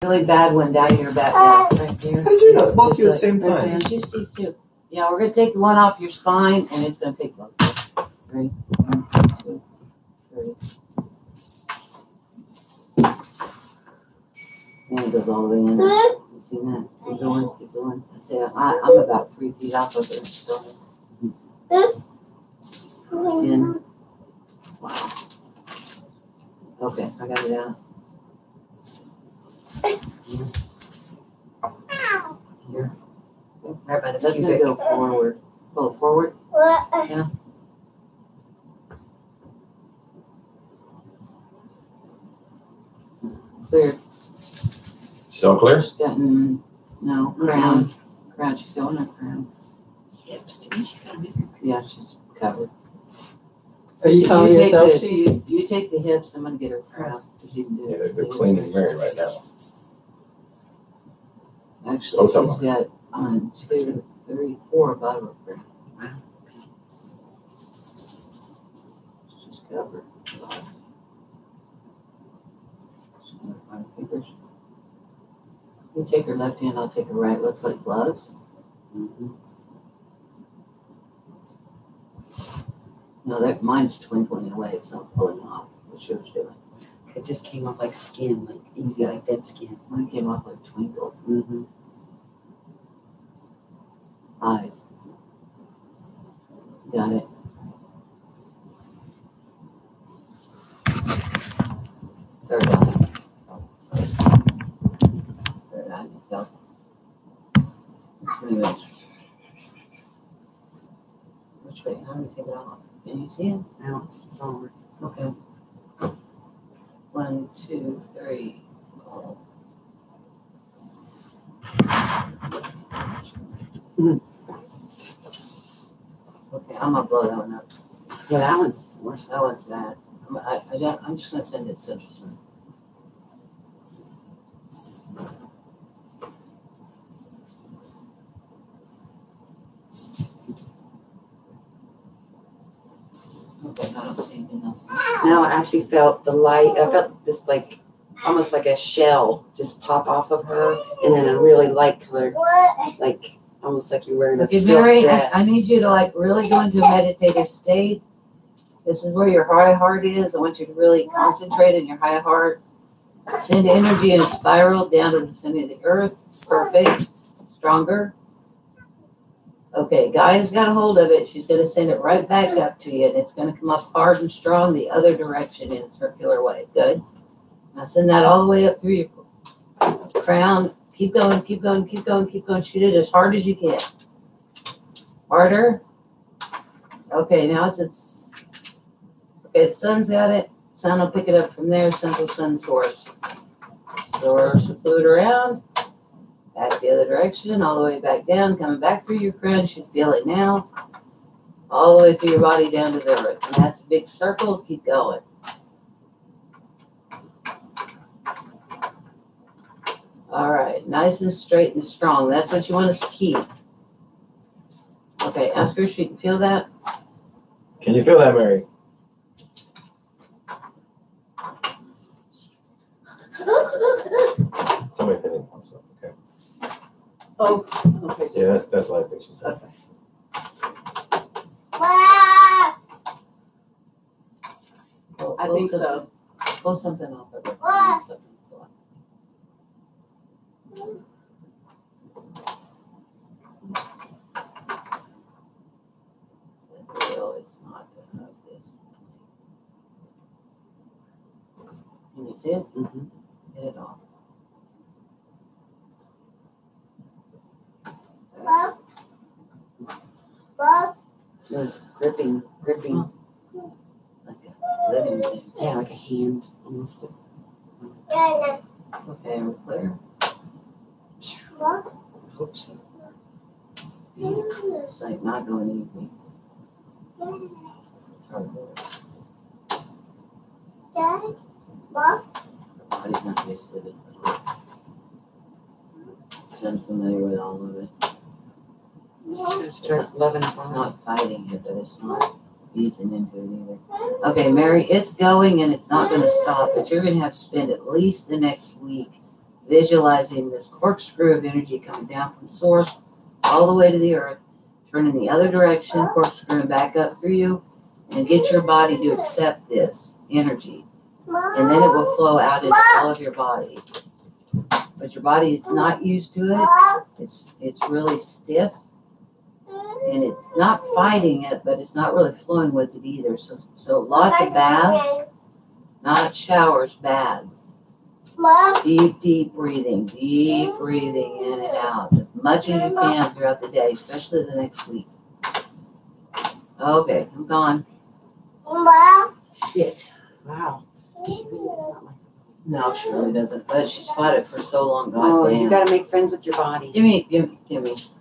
Really bad one down your back now, right here. How did you know? Both of you at the same Right time. there. She sees too. Yeah, we're gonna take the one off your spine, and it's gonna take both. 3, 1, 2, 3. And it goes all the way in. You see that? Keep going, keep going. That's it. I'm about 3 feet off of it still. 10. Wow. Okay, I got it out. Here. Right by the That's gonna go forward. Pull it forward. Yeah. Clear. Still clear? She's gotten no crown. Crown. She's going up crown. Hips. She's got a big. Yeah, she's covered. Are you telling yourself you take the hips? I'm gonna get her crown. Yeah, they're cleaning Mary right now. Actually, she's got 1, 2, 3, 4 above her crown. Wow. She's covered. Fingers. You take her left hand, I'll take her right. Looks like gloves. No, that mine's twinkling away. It's not pulling off. What she was doing. It just came off like skin, like easy, like dead skin. Mine came off like twinkle. Eyes. Got it. Third eye. Third eye. You felt. Which way? How do we take it off? Can you see it? Out, forward. Okay. 1, 2, 3. Oh. Okay, I'm gonna blow that one up. Yeah, that one's worse. That one's bad. I'm just gonna send it Central Sun. Okay, I don't see anything else. No, I actually felt the light. I felt this like almost like a shell just pop off of her, and then a really light color, like almost like you're wearing a silk Mary, dress. I need you to like really go into a meditative state. This is where your high heart is. I want you to really concentrate on your high heart. Send energy in a spiral down to the center of the earth. Perfect. Stronger. Okay, Gaia's got a hold of it. She's going to send it right back up to you, and it's going to come up hard and strong the other direction in a circular way. Good. Now send that all the way up through your crown. Keep going, keep going, keep going, keep going. Shoot it as hard as you can. Harder. Okay, now it's okay, the sun's got it. Sun will pick it up from there. Central Sun source. Source will float around. Back the other direction, all the way back down, coming back through your crown. You should feel it now. All the way through your body down to the earth. And that's a big circle. Keep going. All right. Nice and straight and strong. That's what you want us to keep. Okay. Ask her if she can feel that. Can you feel that, Mary? Tell me if anything comes up, okay? Oh, okay. Yeah, that's the last thing she said. Okay. I think so. Pull something off of it. It's not gonna have this. Can you see it? Get it off. It was gripping. Like a living thing. Yeah, like a hand almost. Okay, we're clear. Hope so. It's like not going easy. It's hard work. Her body's not used to this at all. She's unfamiliar with all of it. Start loving it. It's not fighting it, but it's not easing into it either. Okay, Mary, it's going and it's not going to stop, but you're going to have to spend at least the next week visualizing this corkscrew of energy coming down from source all the way to the earth, turning the other direction, corkscrewing back up through you, and get your body to accept this energy. And then it will flow out into all of your body. But your body is not used to it. It's really stiff. And it's not fighting it, but it's not really flowing with it either. So lots of baths, not showers, baths. Deep, deep breathing in and out, as much as you can throughout the day, especially the next week. Okay, I'm gone. Shit. Wow. No, she really doesn't. But she's fought it for so long. God Oh, damn. you got to make friends with your body. Give me.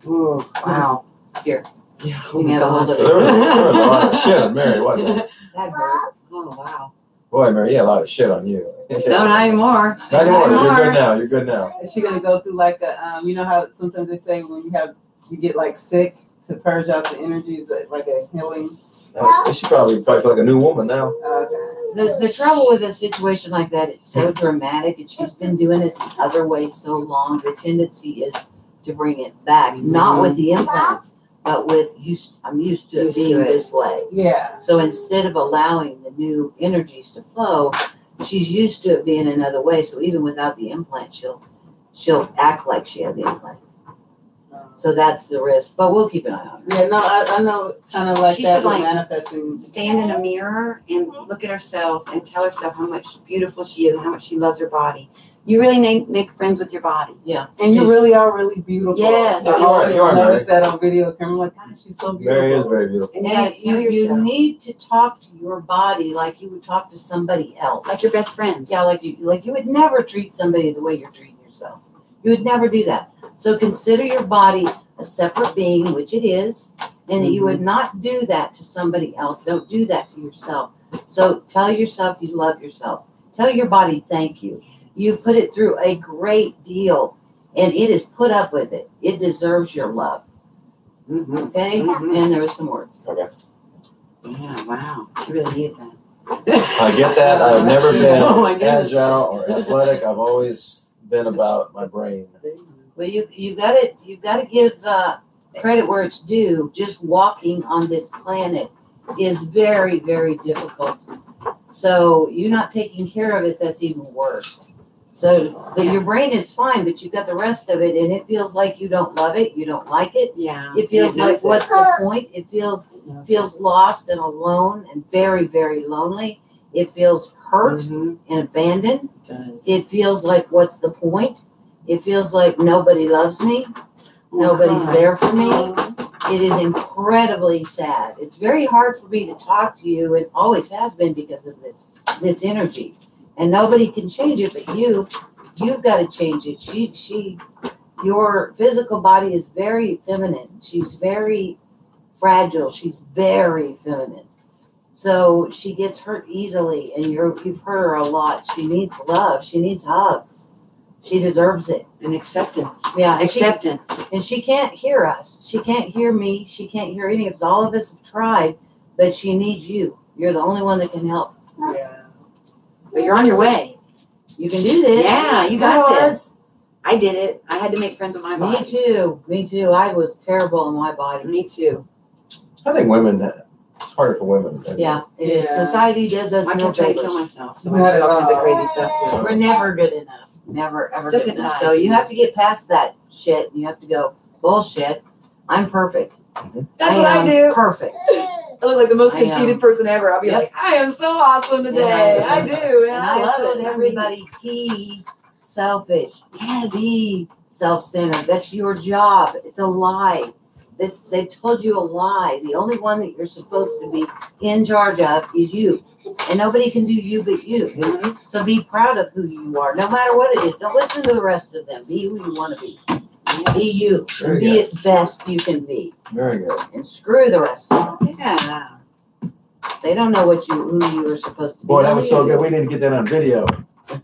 Oh, wow. Here. Yeah. You can have a hold of So it. there was a lot of shit on Mary, wasn't there? That hurt. Oh, wow. Boy, Mary, yeah, a lot of shit on you. No, not anymore. Not anymore. You're good now. You're good now. Is she gonna go through like a you know how sometimes they say when you get like sick to purge out the energy, is it like a healing? She probably feel like a new woman now. The trouble with a situation like that, it's so dramatic, and she's been doing it the other way so long. The tendency is to bring it back, not with the implants, but with I'm used to it being this way. Yeah. So instead of allowing the new energies to flow, she's used to it being another way. So even without the implant, she'll act like she had the implant. So that's the risk, but we'll keep an eye on her. Yeah, no, I know, kind of like She that should, with like, manifesting. Stand in a mirror and look at herself and tell herself how much beautiful she is and how much she loves her body. You really make friends with your body. Yeah. And you really are really beautiful. Yes. I You are, always you are, notice that on video camera. I'm like, gosh, she's so beautiful. Mary is very beautiful. And you gotta And tell you yourself, need to talk to your body like you would talk to somebody else. like your best friend. Yeah, like you would never treat somebody the way you're treating yourself. You would never do that. So consider your body a separate being, which it is, and that you would not do that to somebody else. Don't do that to yourself. So tell yourself you love yourself. Tell your body thank you. You've put it through a great deal, and it has put up with it. It deserves your love. Mm-hmm. Okay? Mhm. And there was some work. Okay. Yeah, wow. She really needed that. I get that. I've never been Oh my goodness. agile or athletic. I've always been about my brain. Well, you gotta give credit where it's due. Just walking on this planet is very, very difficult. So you not taking care of it, that's even worse. So, but your brain is fine, but you've got the rest of it, and it feels like you don't love it, you don't like it. Yeah. It feels like, what's the point? It feels lost and alone and very, very lonely. It feels hurt and abandoned. It feels like, what's the point? It feels like nobody loves me. Nobody's there for me. It is incredibly sad. It's very hard for me to talk to you. It always has been because of this energy. And nobody can change it but you. You've got to change it. Your physical body is very feminine. She's very fragile. She's very feminine. So she gets hurt easily, and you've hurt her a lot. She needs love. She needs hugs. She deserves it. And acceptance. Yeah, Acceptance. and she can't hear us. She can't hear me. She can't hear any of us. All of us have tried, but she needs you. You're the only one that can help. Yeah. But you're on your way. You can do this. Yeah, you It's got hard. this. I did it. I had to make friends with my body. Me too. I was terrible in my body. Me too. I think women, it's harder for women. Yeah, it is. Yeah. Society does us I no kept trying to favors. kill myself. So Yeah. I did all kinds of crazy stuff too. We're never good enough. Never, ever Still good couldn't enough. die. So you have to get past that shit. You have to go, bullshit. I'm perfect. That's what I am do. Perfect. I look like the most I know. conceited person ever. I'll be Yep. like, I am so awesome today. Yeah. I do. And And I I love told it. everybody, be selfish. Yes. Be self-centered. That's your job. It's a lie. They've told you a lie. The only one that you're supposed to be in charge of is you. And nobody can do you but you. So be proud of who you are, no matter what it is. Don't listen to the rest of them. Be who you want to be. Be you. Very Be good. it best you can be. Very good. And screw the rest of them. Yeah. They don't know who you are supposed to be. Boy, that was so Only good. We need to get that on video. you.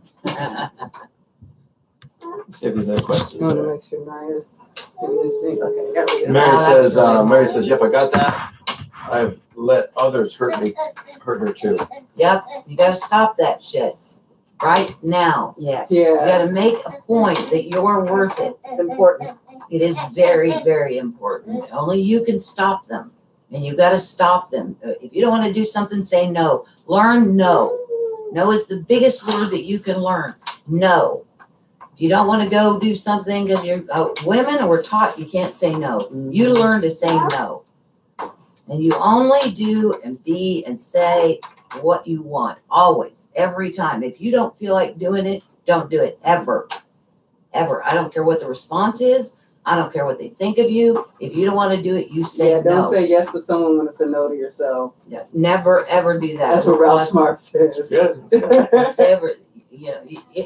Let's see if there's any questions. I want to there. make sure Maya's okay. Got it. Mary says, yep, I got that. I've let others hurt her too. Yep. You got to stop that shit. right now. Yes. You Yeah. got to make a point that you're worth it. It's important. It is very, very important. Only you can stop them, and you got to stop them. If you don't want to do something, say no. Learn no. No is the biggest word that you can learn. No. If you don't want to go do something because you're women, we're taught you can't say no. You learn to say no, and you only do and be and say what you want always, every time. If you don't feel like doing it, don't do it ever. I don't care what the response is. I don't care what they think of you. If you don't want to do it, you say Yeah, don't no. say yes to someone when it's a no to yourself. Yeah, never ever do that. That's what Ralph Smart says. Good. Say ever,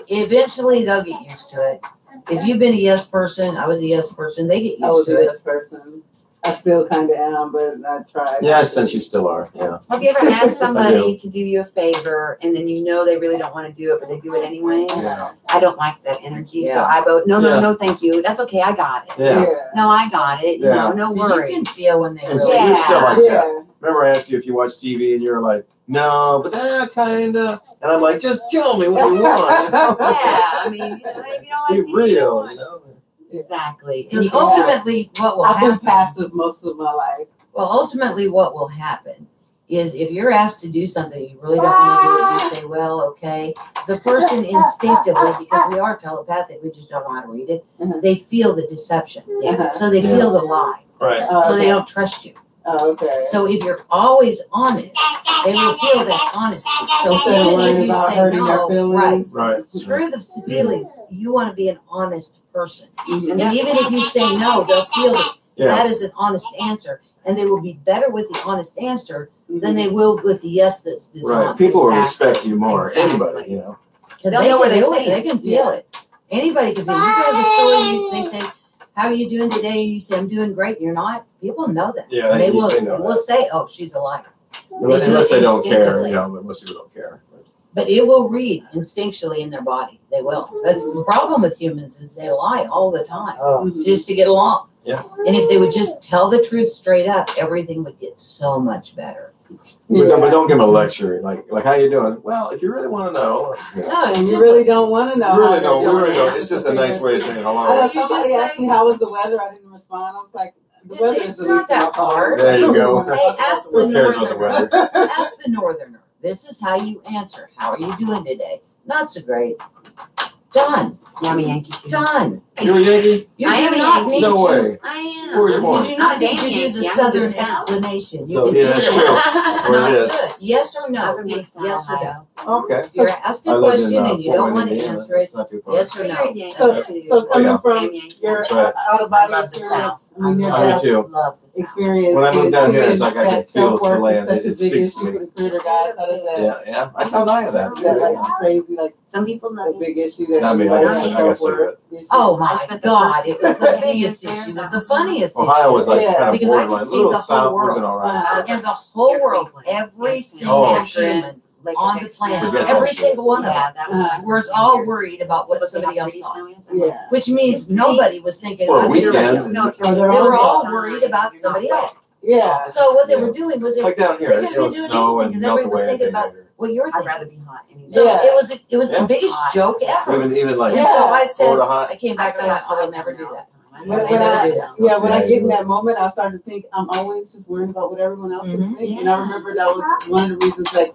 eventually they'll get used to it. If you've been a yes person, I was a yes person, they get I used was to a it. yes person. I still kind of am, but I tried. Yeah, since you still are. Yeah. Have you ever asked I somebody do. to do you a favor and then you know they really don't want to do it, but they do it anyway? Yeah. I don't like that energy, so Yeah. I vote no, Yeah. no, thank you. That's okay. I got it. Yeah. No, I got it. Yeah. No 'Cause worry. you can feel when they And really so you're still like that. Yeah. Remember I asked you if you watch TV and you were like, no, but kinda. And I'm like, just tell me what you want. Yeah, I mean, Be real, you know? Exactly. And Because you can- ultimately, what will I've been happen? passive most of my life. Well, ultimately, what will happen is if you're asked to do something you really don't want to do it, you say, "Well, okay." The person instinctively, because we are telepathic, we just don't know how to read it. Mhm. They feel the deception, Yeah. so they Yeah. feel the lie, Right. so they Okay. don't trust you. Oh, okay. So if you're always honest, they will feel that honesty. So Instead of even worrying if you about say hurting their no, right? feelings. Right. Screw the feelings. You want to be an honest person. Mhm. And even if you say no, they'll feel that Yeah. that is an honest answer. And they will be better with the honest answer Mhm. than they will with the yes that's dishonest. Right. People will Exactly. respect you more. Exactly. Anybody, you know. Because They'll they know where can they do it. stand. They can feel it. Anybody can feel it. You go to the store, they say, "How are you doing today?" And you say, "I'm doing great." And you're not. People know that. Yeah, They will know will say, "Oh, she's a liar." that. do Unless it they don't care, instinctively. you know, but most people don't care. But it will read instinctually in their body. They will. That's the problem with humans is they lie all the time Mhm. just to get along. Yeah. And if they would just tell the truth straight up, everything would get so much better. But don't give them a lecture. Like how you doing? Well, if you really want to know. You know. No, And you really don't want to know. You really how don't. they're We really doing don't. it. It's just a nice way of saying I hello. know You somebody just asked say- me how was the weather. I didn't respond. I was like, the It's- weather it's is the not least of that my problems. hard. There you go. Hey, ask the Who cares about the northerner. weather? Ask the northerner. This is how you answer. How are you doing today? Not so great. Done. Yeah, I'm a Yankee too. Done. You're a Yankee? You I do am a not Yankee. need No to. way. I am. Where are you born? You do not I'm a need damn to do Yankee. the I'm southern from the South. explanation. So, you yeah, can that's do true. it. That's what Not it is. good. Yes or I'm no? from Yes East or no? Ohio. Okay. You're asked I a lived question in and you Fort don't Wayne, want to Indiana. answer it. It's not too far. Yes or You're no? a Yankee So, too. so coming yeah. from Damn Yankee. your That's right. out of body I love the experience, South. I mean, your I dad's do too. Love the South. experience. When I moved down here, it's seeing like I can that feel the self-worth is land. such a It big speaks to issue me. for the creator guys. How does that? Yeah. I tell Nia that. Is that like crazy, like Some people a love it. big issue that I mean, I everybody guess- has I guess so, self-worth issues? Oh I my spent the God! first It was the 10 biggest years issue. It there. was the funniest Ohio was like Yeah, kind of because I could borderline. see Little the whole south world. moving all right. And the whole Every world, place. every Every single Oh, human Lake on the Effect planet, Snow. Forget every that shit. single one of them, Yeah, that was my was first all years. worried about what Look at how somebody else pretty thought. snow is. I'm like, Yeah. Which means nobody was thinking For a about anybody weekend. else. No, if Or you're they're They were on all that. worried about You're somebody not else. Yeah. So what they Yeah. were doing was It's like down here. They couldn't It'll be doing snow anything and because melt everybody was away. thinking about what you're I'd thinking. rather be hot anyway. So Yeah. it was Yeah. the biggest Hot. joke ever. Even like And so I said, Florida hot. I came back and I went, I will never do that. When, They when never I, do that. yeah, when I Yeah, get in you that moment, I start to think I'm always just worried about what everyone else is thinking. And I remember that was one of the reasons, like,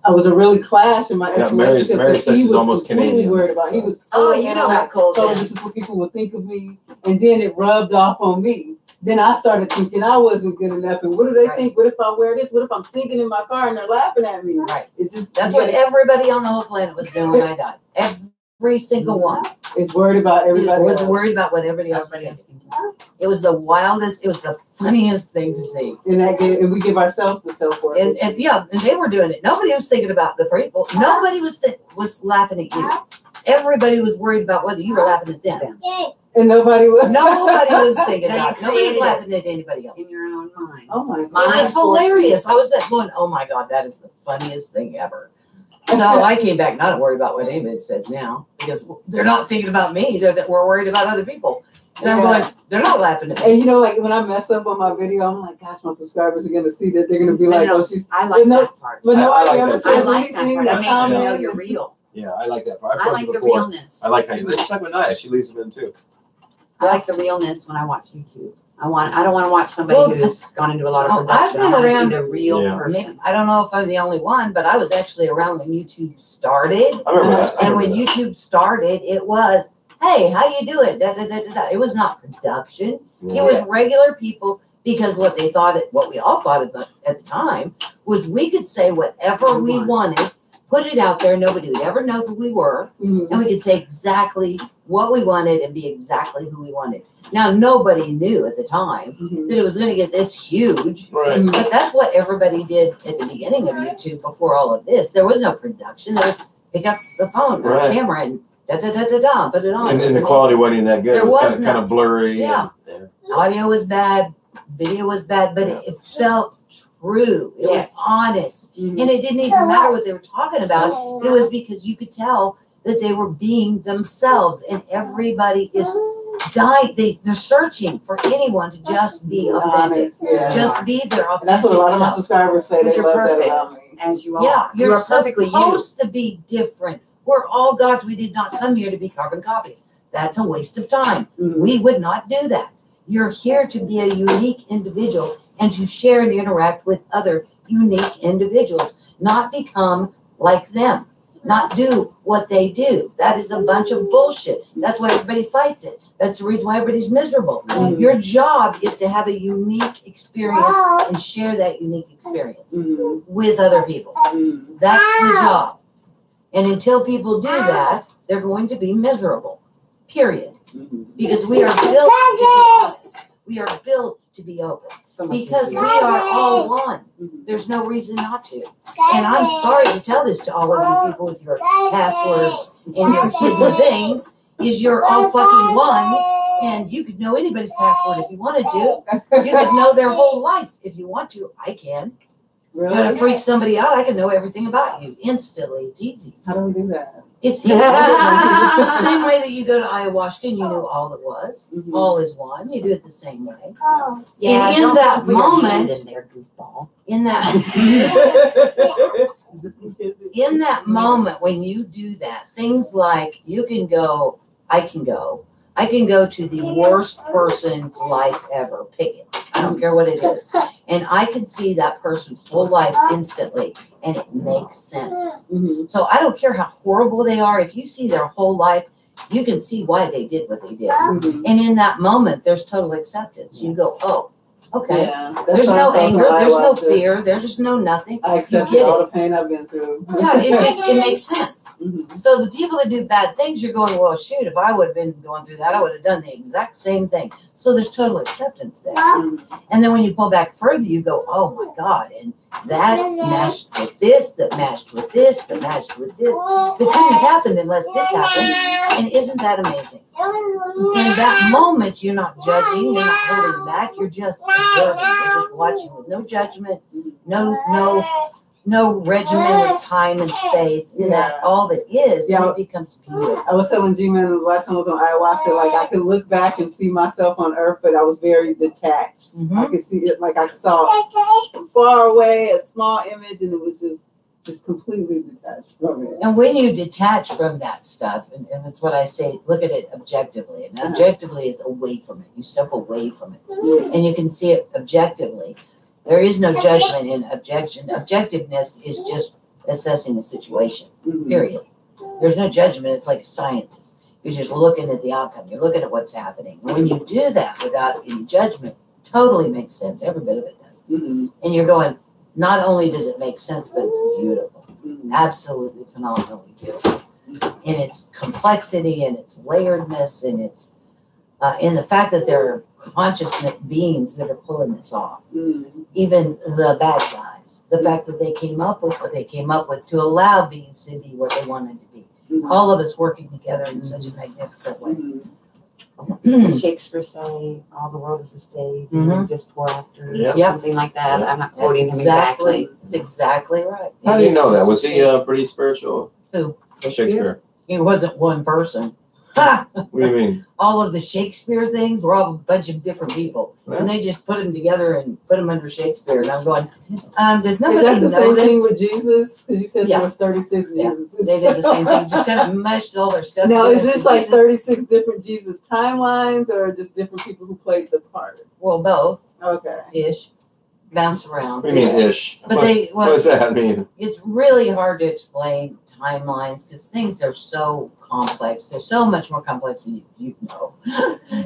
I was a really clash in my Yeah, ex-relationship Mary's because he is was almost completely Canadian, worried about. He so. was Oh, so you in know on how it. cold So it is. this is what people would think of me, and then it rubbed off on me. Then I started thinking I wasn't good enough, and what do they Right. think? What if I wear this? What if I'm singing in my car and they're laughing at me? Right. It's just That's you what gotta- everybody on the whole planet was doing when I died. Every single one. It's worried about everybody was else. worried about what everybody else was Everybody thinking. else thinking. It was the wildest, it was the funniest thing to see. And we give ourselves the self-worth. And yeah, and they were doing it. Nobody was thinking about the people. Nobody was laughing at you. Everybody was worried about whether you were laughing at them. And nobody was. Nobody was thinking Now you about it. Nobody was created laughing at anybody else. In your own mind. Oh my It God. was hilarious. I was that going, oh my God, that is the funniest thing ever. So I came back not to worry about what anybody says now because they're not thinking about me. We're worried about other people. And I'm Yeah. going, they're not laughing at me. And you know, like when I mess up on my video, I'm like, gosh, my subscribers are gonna see that. They're gonna be I like, know. oh, she's. I like No, that part. But I nobody like ever that says I like that anything. part. That makes you know comment. you're real. Yeah, I like that part. I've I told like you the before. realness. I like how you. It's like with Naya. She leaves them in too. I like the realness when I watch YouTube. I don't want to watch somebody who's gone into a lot of Oh, I've production. been I want to around- see the real Yeah. person. I don't know if I'm the only one, but I was actually around when YouTube started. I remember that. I And remember when that. YouTube started, it was, hey, how you doing? Da, da, da, da, da. It was not production. Yeah. It was regular people, because what they thought, what we all thought at the time, was we could say whatever we wanted, put it out there, nobody would ever know who we were, Mhm. and we could say exactly what we wanted and be exactly who we wanted. Now, nobody knew at the time Mhm. that it was going to get this huge, Right. but that's what everybody did at the beginning of YouTube before all of this. There was no production. There was pick up the phone or Right. camera and da, put it on. And, It was the amazing. quality wasn't even that good. There It was was kind of blurry. Yeah. And, Audio was bad, video was bad, but it felt true. It Yes. was honest. Mhm. And it didn't even matter what they were talking about. It was because you could tell that they were being themselves, and everybody is dying. They're searching for anyone to just be authentic. Honest, yeah. Just be their And that's what a authentic lot of my self. subscribers say. They Because you're love that perfect. about me. As you are. Yeah, you you're are perfectly you. supposed to be different. We're all gods. We did not come here to be carbon copies. That's a waste of time. Mhm. We would not do that. You're here to be a unique individual and to share and interact with other unique individuals, not become like them, not do what they do. That is a bunch of bullshit. That's why everybody fights it. That's the reason why everybody's miserable. Mhm. Your job is to have a unique experience and share that unique experience Mhm. with other people. Mhm. That's the job. And until people do that, they're going to be miserable. Period. Mhm. Because we are built to be honest. We are built to be open. So much Because we easier. are all one. Mhm. There's no reason not to. And I'm sorry to tell this to all of you people with your passwords and your hidden things, is you're all fucking one, and you could know anybody's password if you wanted to. You could know their whole life if you want to. I can. You're gonna Really? freak somebody out, I can know everything about you instantly. It's easy. How do we do that? It's the same way that you go to ayahuasca and you knew all that was. Mhm. All is one. You do it the same way. Yeah, And in don't that put your hand moment- in there, goofball. In that in that moment when you do that, things like you can go, I can go to the worst person's life ever. Pick it. I don't care what it is. And I can see that person's whole life instantly, and it makes sense. Mhm. So I don't care how horrible they are. If you see their whole life, you can see why they did what they did. Mhm. And in that moment, there's total acceptance. You go, oh, okay. Yeah, that's There's what I no felt from anger. There's no ayahuasca. fear. There's no nothing. I accepted get all it. the pain I've been through. Yeah, it makes sense. Mhm. So the people that do bad things, you're going, well, shoot, if I would have been going through that, I would have done the exact same thing. So there's total acceptance there. Mhm. And then when you pull back further, you go, oh my God, and that matched with this, that matched with this, that matched with this. It couldn't have happened unless this happened. And isn't that amazing? In that moment, you're not judging, you're not holding back, you're just observing, you're just watching with no judgment, no regimen with time and space. And that Yeah. all that is, and Yeah. it becomes beautiful. I was telling Gman the last time I was on ayahuasca, like I could look back and see myself on Earth, but I was very detached. Mhm. I could see it like I saw from far away a small image, and it was just completely detached from it. And when you detach from that stuff, and that's what I say, look at it objectively. And objectively is away from it. You step away from it. Yeah. And you can see it objectively. There is no judgment in objection. Objectiveness is just assessing a situation, Mhm. period. There's no judgment. It's like a scientist. You're just looking at the outcome. You're looking at what's happening. And when you do that without any judgment, totally makes sense. Every bit of it does. Mhm. And you're going, not only does it make sense, but it's beautiful. Mhm. Absolutely phenomenally beautiful. In its complexity and its layeredness and its in the fact that there are consciousness beings that are pulling this off. Mhm. Even the bad guys. The fact that they came up with what they came up with to allow beings to be what they wanted to be. Mhm. All of us working together in such a magnificent way. Mhm. Did Shakespeare say, all the world is a stage, and Mhm. we just pour after, Yep. or something like that? Yep. I'm not That's quoting him exactly. That's exactly right. How do you know that? Was he pretty spiritual? Who? Shakespeare. He wasn't one person. Ha! What do you mean? All of the Shakespeare things were all a bunch of different people. And they just put them together and put them under Shakespeare. And I'm going, does Is nobody that the same thing notice? with Jesus? Because you said Yeah. there was 36 Yeah. Jesuses. They did the same thing. Just kind of mushed all their stuff Now, together. is this So like Jesus- 36 different Jesus timelines or just different people who played the part? Well, both Okay. ish, bounce around. What do you mean ish? But What does that mean? it's really hard to explain timelines because things are so complex. They're so much more complex than you know.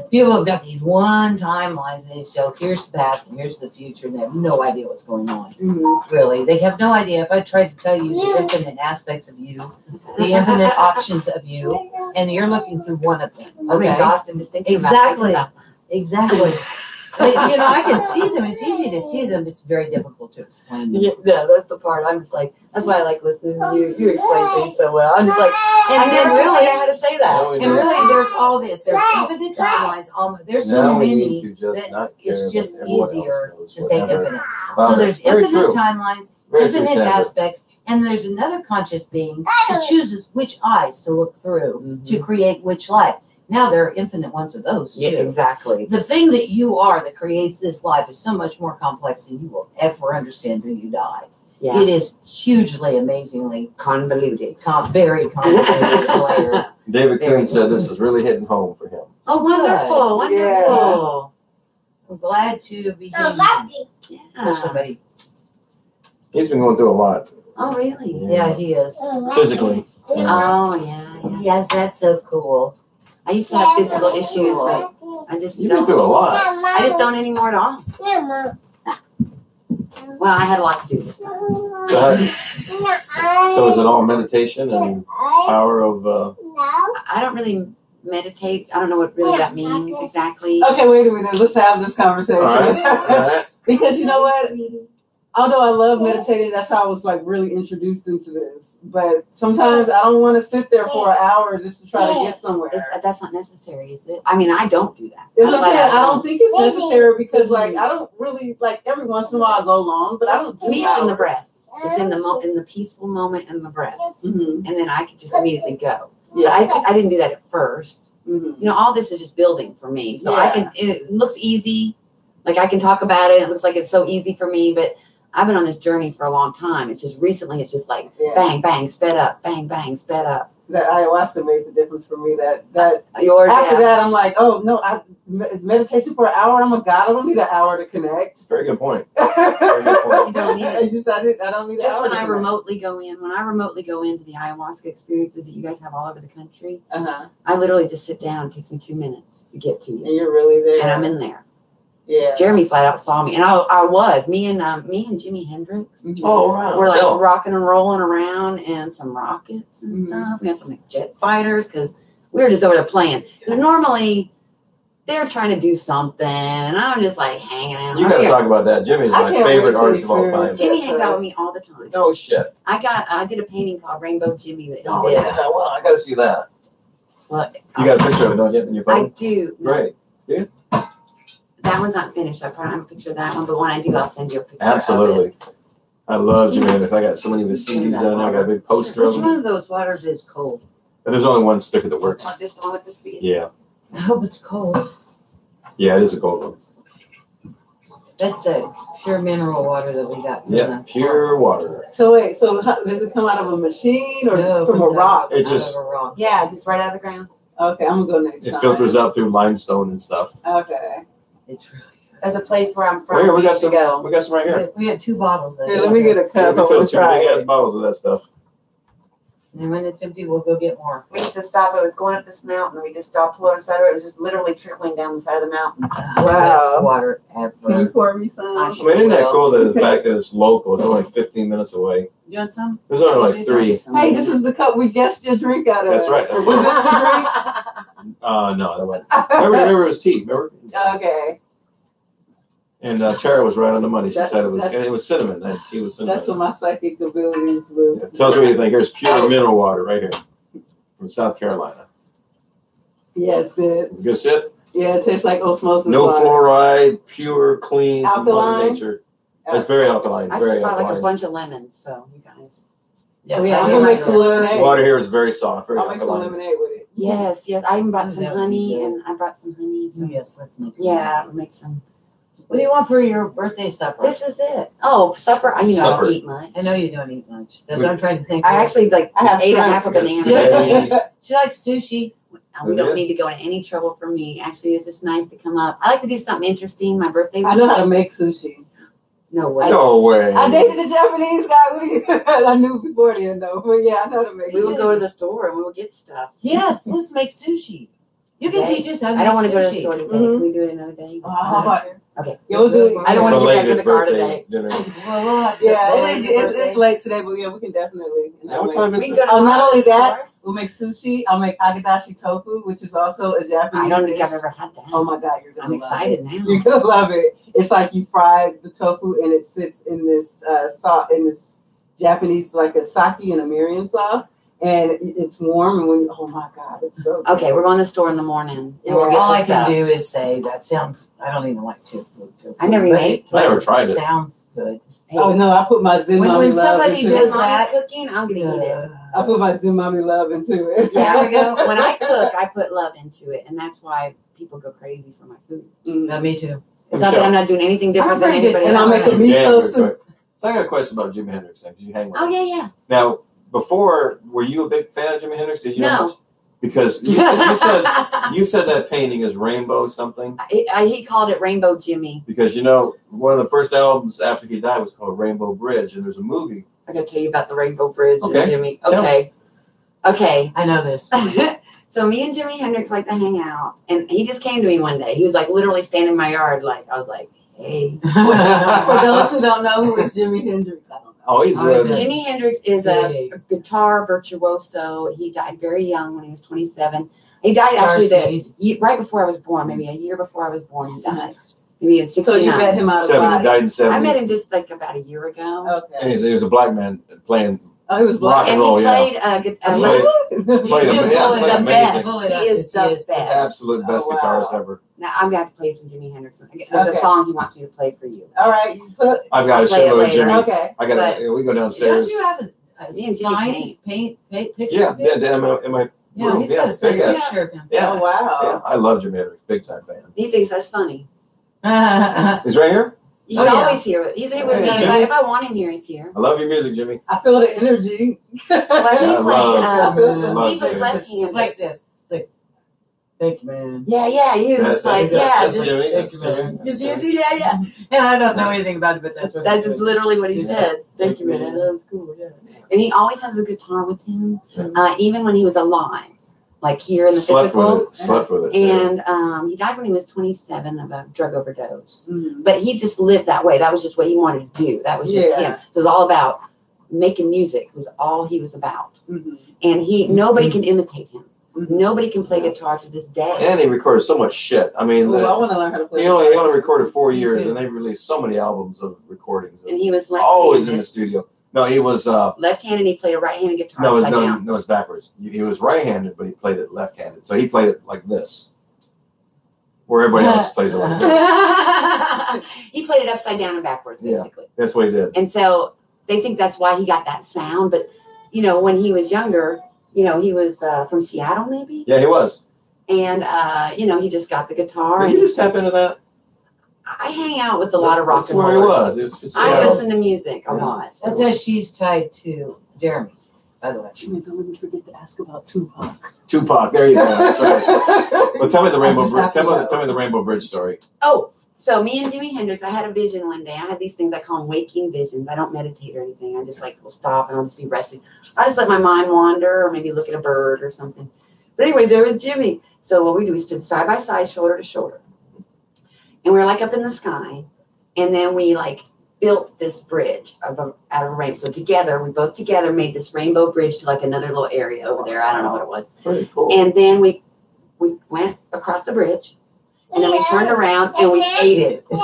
People have got these one timelines and they show here's the past and here's the future and they have no idea what's going on. Mm-hmm. Really, they have no idea. If I tried to tell you the infinite aspects of you, the infinite options of you, and you're looking through one of them. I'm Okay, exhausted just thinking Exactly. about exactly. But, I can see them. It's easy to see them. It's very difficult to explain them. Yeah, that's the part. I'm just like, that's why I like listening to you. You explain things so well. I'm just like, And I then never really really, know how to say that. No, we and don't. really, there's all this. There's infinite timelines. There's so Now we many need to just that not care it's that just everyone else easier knows to say whatever. infinite. Wow, So there's very infinite true. timelines, Very true, infinite Sandra. aspects, and there's another conscious being that chooses which eyes to look through to create which life. Now there are infinite ones of those too. Yeah, exactly. The thing that you are that creates this life is so much more complex than you will ever understand until you die. Yeah. It is hugely, amazingly, Convoluted. very complicated layer. David Very Kuhn said this is really hitting home for him. Oh, wonderful, wonderful. I'm glad to be here Yeah. for somebody. He's been going through a lot Oh, really? Yeah, he is. physically. Oh, yeah, yeah. Yes, that's so cool. I used to have physical issues, but I just You've been don't. through a lot. I just don't anymore at all. Well, I had a lot to do this time. So is it all meditation and power of? I don't really meditate. I don't know what really that means exactly. Okay, wait a minute. Let's have this conversation. All right. All right. Because you know what? Although I love meditating, that's how I was like really introduced into this. But sometimes I don't want to sit there for an hour just to try to get somewhere. That's not necessary, is it? I mean, I don't do that. That's what I'm saying. I don't don't. think it's necessary because like I don't really like every once in a while I go long, but I don't do To me, it's in the hours. breath. It's in the peaceful moment in the breath, Mhm. and then I could just immediately go. But Yeah. I didn't do that at first. Mhm. You know, all this is just building for me. So Yeah. it looks easy. Like I can talk about it. It looks like it's so easy for me, but I've been on this journey for a long time. It's just recently, it's just like Yeah. bang, bang, sped up, bang, bang, sped up. That ayahuasca made the difference for me. That Yours, after yeah. that, I'm like, oh no, meditation for an hour. I'm a god. I don't need an hour to connect. Very good point. You don't need it. I don't need an Just hour when to I connect. remotely go in, into the ayahuasca experiences that you guys have all over the country, Uh-huh. I literally just sit down. It takes me 2 minutes to get to you, And you're really there. and I'm in there. Yeah. Jeremy flat out saw me, and I was me and Jimi Hendrix. Mhm. Oh, wow. We're like No. rocking and rolling around in some rockets and Mhm. stuff. We had some like, jet fighters because we were just over there playing. Because normally they're trying to do something, and I'm just like hanging out. You I'm got to here. talk about that. Jimmy's I my can't favorite wait to artist of all time. experience Jimmy hangs out with me all the time. No shit. I did a painting called Rainbow Jimmy that he Oh did. yeah. Well, I got to see that. Well, You got a picture of it, don't you, in your I phone? do. Great. That one's not finished. I probably have a picture of that one, but when I do, I'll send you a picture. Of it. Absolutely. I love Jimi Hendrix. I got so many of his CDs down there. I got a big poster of Which them. one of those waters is cold? And there's only one sticker that works. Oh, this the one with the speed. Yeah. I hope it's cold. Yeah, it is a gold one. That's the pure mineral water that we got. From Yeah, the pure water. So wait, so how, does it come out of a machine or No, from a comes out- rock? It out just- of a rock. Yeah, just right out of the ground. Okay, I'm gonna go next It time. filters out through limestone and stuff. Okay. It's really good. There's a place where I'm from. Well, here, we got used to some. go. We got some right here. We had 2 bottles of Here, it. let me get a Yeah, cup. we I'm filled gonna 2 try big ass it. bottles of that stuff. And when it's empty, we'll go get more. We used to stop. It was going up this mountain. We just stopped, pulled on the side of it. It was just literally trickling down the side of the mountain. The Wow. best water Can you ever. pour me some? I I mean, isn't that cool that the fact that it's local? It's only 15 minutes away. You want some? There's only like 3. Hey, this is the cup we guessed your drink out of. That's right. That's Was right. this the drink? No, that wasn't. Remember, it was tea. Remember? Okay. And Tara was right on the money. She That- said it was. that's- And it was cinnamon. That tea was cinnamon. That's what my psychic abilities Yeah. was. Tell us what you think. Here's pure mineral water right here from South Carolina. Yeah, it's good. It's good shit. Yeah, it tastes like osmosis. No water. fluoride, pure, clean, from Mother Alkaline? Nature. It's very alkaline. I just Very brought like a alkaline. bunch of lemons, so you guys. Oh, yeah, I'm I gonna like make some it. lemonade. Water here is very soft, very I'll make some alkaline. lemonade with it. Yes, yes. I even brought some That would be honey, good. and I brought some honey. So Yes, let's make it. yeah, we'll make some. What do you want for your birthday supper? This is it. Oh, supper. I Supper. don't eat much. I know you don't eat much. That's what I'm trying to think. I actually I have ate a shrimp. half a Yes. banana. Yeah. She likes sushi. We don't need to go into any trouble for me. Actually, it's just nice to come up. I like to do something interesting. My birthday. I know how to make sushi. No way. No way. I dated a Japanese guy. What do you? I knew before then though, but yeah, I know how to make. We will sushi. go to the store and we will get stuff. Yes, let's make sushi. You can Okay. teach us how to I don't want make to go to the sushi. store today. Mhm. Can we do it another day? Oh, how about Okay. you'll do? I don't want to get back in Belated the car birthday today. dinner. Well, we'll have Yeah, belated it's birthday. late today, but yeah, we can definitely. Now, what time is We it? can go to Oh, not the only that, store. we'll make sushi. I'll make agadashi tofu, which is also a Japanese I don't think dish. I've ever had that. Oh my god, you're gonna I'm love excited it. now. You're gonna love it. It's like you fry the tofu and it sits in this Japanese like a sake and a mirin sauce, and it's warm. And when oh my god, it's so good. Okay, we're going to the store in the morning. And we'll Yeah. get All the I stuff. can do is say that sounds. I don't even like tofu. I never but ate. I never tried it. Sounds good. Hey, Oh no, I put my Zen When mommy love somebody into when does it. mommy's that- cooking, I'm going to eat it. I put my Zen mommy love into it. Yeah, There we go. when I cook, I put love into it, and that's why people go crazy for my food. No, me too. It's not that I'm not doing anything different than I'm pretty good, anybody and I'll else. make a miso Yeah, good, soup. good. So I got a question about Jimi Hendrix. Did you hang with Oh him? yeah. Now, before, were you a big fan of Jimi Hendrix? Did you know No. much? Because you said that painting is rainbow something. He called it Rainbow Jimmy. Because you know one of the first albums after he died was called Rainbow Bridge, and there's a movie. I got to tell you about the Rainbow Bridge Okay. and Jimmy. Tell me. Okay. I know this. So me and Jimi Hendrix like to hang out, and he just came to me one day. He was like literally standing in my yard, like I was like, "Hey." For those who don't know who is Jimi Hendrix, I don't know. Oh, he's Oh, is really it? Jimi Hendrix is Yay. a guitar virtuoso. He died very young when he was 27. He died Star actually seed. right before I was born, maybe a year before I was born. He died. Maybe at 69. So you met him out of 70. body. Died in I 70. met him just like about a year ago. Okay. And he was a black man playing. Oh, he was Rock black. and And roll, he yeah. played Played- the played You him, can yeah, pull it played up, amazing. pull it He up, is 'cause the he is best. Absolute best Oh, wow. guitarist ever. Now I'm gonna have to play some Jimi Hendrix. There's Okay. a song he wants me to play for you. All right, you put. I've got a Play it shitload of later. Jimmy. Okay. I got. But- We go Don't downstairs. you have a Me and Jimmy signed paint picture? Yeah, of him? yeah. In my Yeah, room. he's got a signed big ass. picture of him. Yeah, Oh wow. yeah. I love Jimi Hendrix. Big time fan. He thinks that's funny. He's right here. He's Oh, yeah. always here. He's here with Hey, me. Jimmy. If I want him here, he's here. I love your music, Jimmy. I feel the energy. But he I played. love He was Jimmy. left-handed. It's like this. It's like, thank you, man. Yeah. He was just like, that's just. Jimmy. thank That's you, Jimmy. man. That's Yeah, Jimmy. yeah. And I don't know anything about it, but that's what That's he said. literally what he He's said. Thank you, man. man. That was cool. Yeah. And he always has a guitar with him, Yeah. even when he was alive, like here in the Slept physical. with it. Slept with it. And he died when he was 27 of a drug overdose. Mhm. But he just lived that way. That was just what he wanted to do. That was just Yeah. him. So it was all about making music. Was all he was about. Mhm. And nobody can imitate him. Mhm. Nobody can play guitar to this day. And he recorded so much shit. I mean, Ooh, I want to learn how to play. he only guitar. recorded 4 Me years, too. and they've released so many albums of recordings. And he was Always in the left-handed. studio. No, he was. Left-handed. He played a right-handed guitar No, upside down. it's backwards. He was right-handed, but he played it left-handed. So he played it like this, where everybody else plays it like this. He played it upside down and backwards, Yeah. basically. That's what he did. And so they think that's why he got that sound. But, when he was younger, he was from Seattle maybe. Yeah, he was. And, he just got the guitar. Did And you just tap into that? I hang out with a lot of rock That's and where he rollers. was. It was for I Seattle. listen to music a Yeah. lot. That's how she's tied to Jeremy, by the way. Jimmy, don't let me forget to ask about Tupac. Tupac. There you go. That's right. But tell me the I Rainbow just Bridge. have to know. Tell me the Rainbow Bridge story. Oh, so me and Jimi Hendrix, I had a vision one day. I had these things I call them waking visions. I don't meditate or anything. I just will stop and I'll just be resting. I just let my mind wander or maybe look at a bird or something. But anyways, there was Jimmy. So what we do, we stood side by side, shoulder to shoulder. And we were up in the sky. And then we built this bridge out of a rainbow. So together, we both together made this rainbow bridge to another little area over there. I don't know what it was. Pretty cool. And then we went across the bridge. And then we turned around and we ate it. We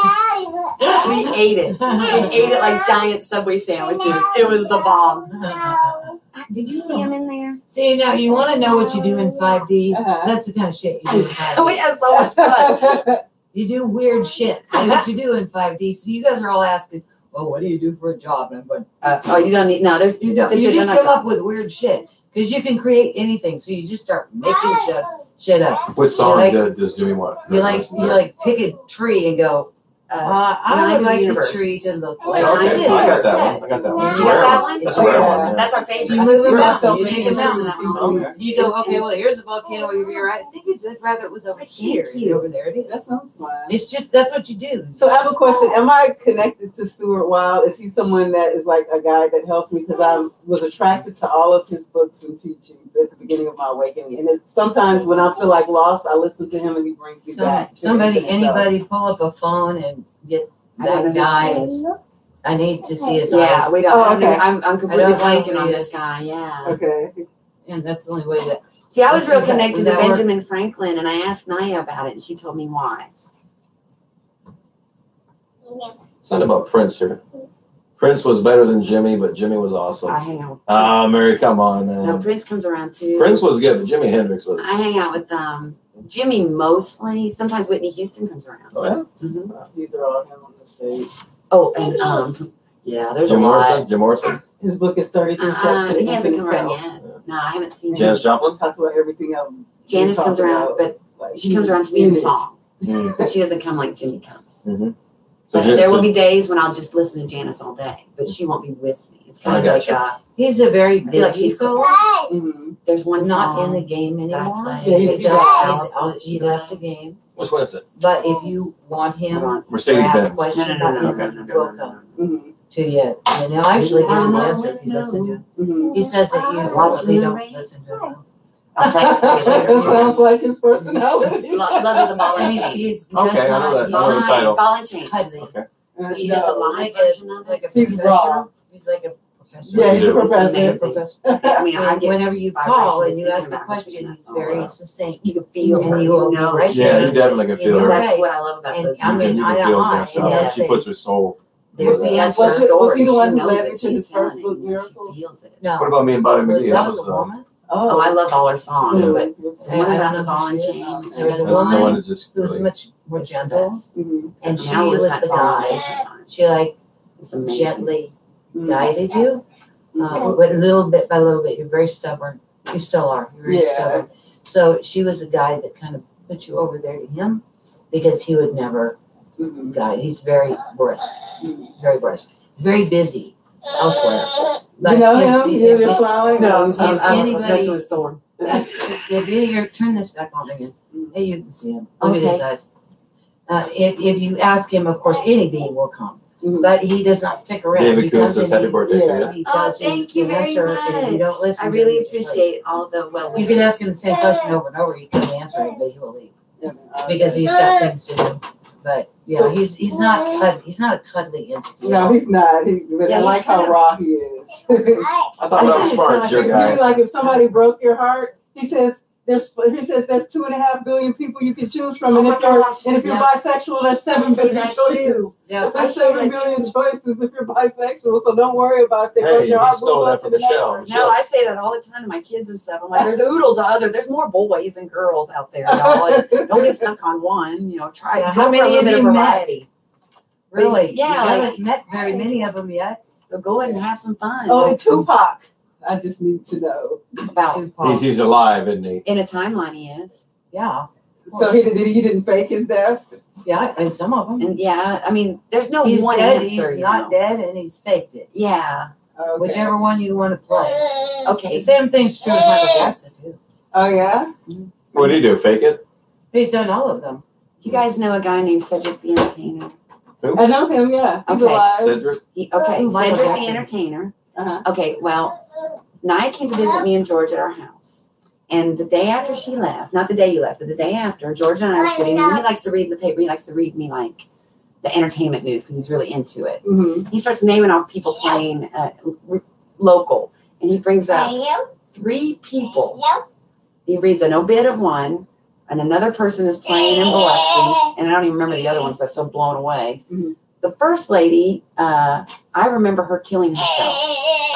ate it. We ate it like giant Subway sandwiches. It was the bomb. Did you see him in there? See, now you want to know what you do in 5D? Uh-huh. That's the kind of shit you do in 5D. We had so much fun. You do weird shit. That's what you do in 5D. So you guys are all asking, well, what do you do for a job? And I'm going, Oh, you don't need, no, there's, you don't. there's You just no come job. up with weird shit. Because you can create anything. So you just start making shit up. What song You like- does Jimmy want? You pick a tree and go, I would Nine like the Universe. tree to look Okay, like I this. did. I got that instead. one. I got that one. You It's a got rare that one. one? That's a rare one. Yeah. That's our favorite. You move them We're out, so you big take in them this out. one. Okay. You go, okay, well, here's a volcano over here. I think I'd rather it was over here. Thank you. Over there it is. That sounds fun. It's just, that's what you do. So I have a question. Am I connected to Stuart Wilde? Is he someone that is like a guy that helps me? Because I was attracted to all of his books and teachings at the beginning of my awakening. And sometimes when I feel like lost, I listen to him and he brings me back. to Somebody, himself. anybody pull up a phone and get I don't know that who guy. that is. I need to see his Yeah, eyes. we don't. Oh, okay. I'm completely I don't know blanking who on he this is. guy. Yeah. Okay. And that's the only way that, See, I was real Was that- connected was to that work? Benjamin Franklin, and I asked Naya about it, and she told me why. Something about Prince here. Prince was better than Jimmy, but Jimmy was awesome. I hang out. Ah, Mary, come on, No, man. Prince comes around too. Prince was good, but Jimi Hendrix was. I hang out with Jimmy mostly. Sometimes Whitney Houston comes around. Oh yeah. Mhm. These are all him on the stage. Oh, and yeah, there's Jim a lot. Morrison. Jim Morrison. His book is 33 Steps to the He hasn't Infinite come around Self. yet. No, I haven't seen Janis He Joplin. talks about everything else. Janice we comes talked around, about, but like, she comes around to me in it. song. Mm. But she doesn't come like Jimmy comes. So But Jan- there will so- be days when I'll just listen to Janice all day, but she won't be with me. It's kind I of like gotcha. he's a very I feel like busy she's fellow. Mhm. there's one Not song in the game that I anymore. play. Yeah, he's- He's, he's powerful that he she left the does. game. Which one is it? But if you want Hold him on. Mercedes to have a Benz. question No, about okay. him, he will come Mhm. to you. And he'll actually give you the answer if you listen to him. Mhm. He says that you Watching probably the don't rain. listen to him. I'll play it for you later. That sounds like his personality. Love is a ball And and he's, chain. he does Okay, I know not, that. he's I know the not title. Ball and chain. cuddly. Okay. But she does a live Like version of like it. a He's professor. raw. He's like a professor. Yeah, he's a He's professor. amazing. Professor. I mean, I And get whenever you vibrations call and you thinking ask a about question, listening to he's that very song. succinct. you can feel And her. he will You know right it. Yeah, you there definitely can in feel your her. That's face. what I love about And those. I mean, you eye can to feel eye, Janis and Joplin. he'll She say, puts her soul. there's the That's answer. her Was story. he the one She who knows led it. me to She's his telling first it, book, you know, she Miracles? feels it. No, What about me and Bobby was, McGee? that was a woman. Oh, I love all her songs, Mhm. but Yes. the one I about don't the know ball who and she chain. is. she There's does a That's the the woman one that just who was really. much more It's the gentle, best. Mhm. and I she mean, I'll listen was to the that song guy. sometimes. She like It's amazing. gently Mhm. guided you, but little bit by little bit. You're very stubborn. You still are. You're very Yeah. stubborn. So she was a guy that kind of put you over there to him because he would never Mhm. guide. He's very brisk. Mhm. Very brisk. He's very busy elsewhere. You know if- him? if- You're if- smiling? No, If I'm anybody- messing with Thorn. If you turn this back on again, hey, you can see him. Look at his Okay. eyes. If you ask him, of course, any being will come, Mhm. but he does not stick around. David He Coon comes says and happy birthday to yeah. you. He Oh, tells you thank you the very answer, and if you don't much. listen, I to really him, just leave. appreciate all the well You wishes. can ask him the same question over and over. He can't answer it, but he will leave Yeah, because he's got things to do. But yeah, So- he's not a cuddly entity. No, he's not. But Yeah, I he's like how kind of- raw he is. I thought that was He's smart, not your like- guys. Like if somebody broke your heart, he says there's 2.5 billion people you can choose from, and Oh if my you're gosh. Yeah. bisexual, there's 7 I say billion that choices. Yeah, There's 7 billion choices if you're bisexual, so don't worry about if they broke Hey, your you heart. stole move on that to from the next Michelle. one. No, I say that all the time to my kids and stuff. I'm like, there's oodles of there's more boys and girls out there, y'all. Like, don't get stuck on one. You know, try. Yeah, Go how for many a little have bit of you met? variety. really. Yeah, you like- haven't met very many of them yet. So go ahead and have some fun. Oh, and Tupac. I just need to know. About He's alive, isn't he? in a timeline he is, Yeah, So he didn't fake his death. yeah, and some of them. and yeah, I mean, there's no He's one dead. answer. He's you not know. dead, and he's faked it. Yeah. Okay. Whichever one you want to play. Okay. The same thing's true with Michael Jackson too. Oh yeah. What do you do? Fake it? He's done all of them. You guys know a guy named Cedric the Entertainer? I know him. Yeah. He's Okay. alive. Cedric? Okay, Ooh, Michael Cedric the Jackson. Entertainer. Uh-huh. Okay, well, Nia came to visit me and George at our house. And the day after she left, not the day you left, but the day after, George and I were sitting, and he likes to read the paper. He likes to read me like the entertainment news because he's really into it. Mm-hmm. He starts naming off people playing local, and he brings up 3 people. He reads an obit of one, and another person is playing in Biloxi, and I don't even remember the other one because I'm so blown away. Mhm. The first lady, I remember her killing herself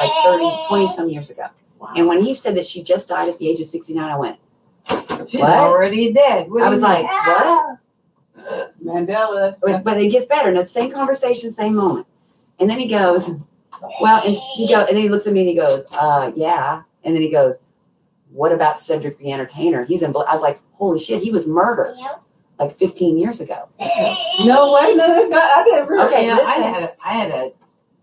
like 20 some years ago. Wow. And when he said that she just died at the age of 69, I went, She's What? already dead. What do I you was mean? like, what? Mandela. But it gets better. And it's the same conversation, same moment. And then he goes, well, and then he looks at me and he goes, yeah. And then he goes, what about Cedric the Entertainer? He's in, I was like, holy shit, he was murdered. like 15 years ago. No way, no, I didn't really. Okay, Yeah, listen. I had a.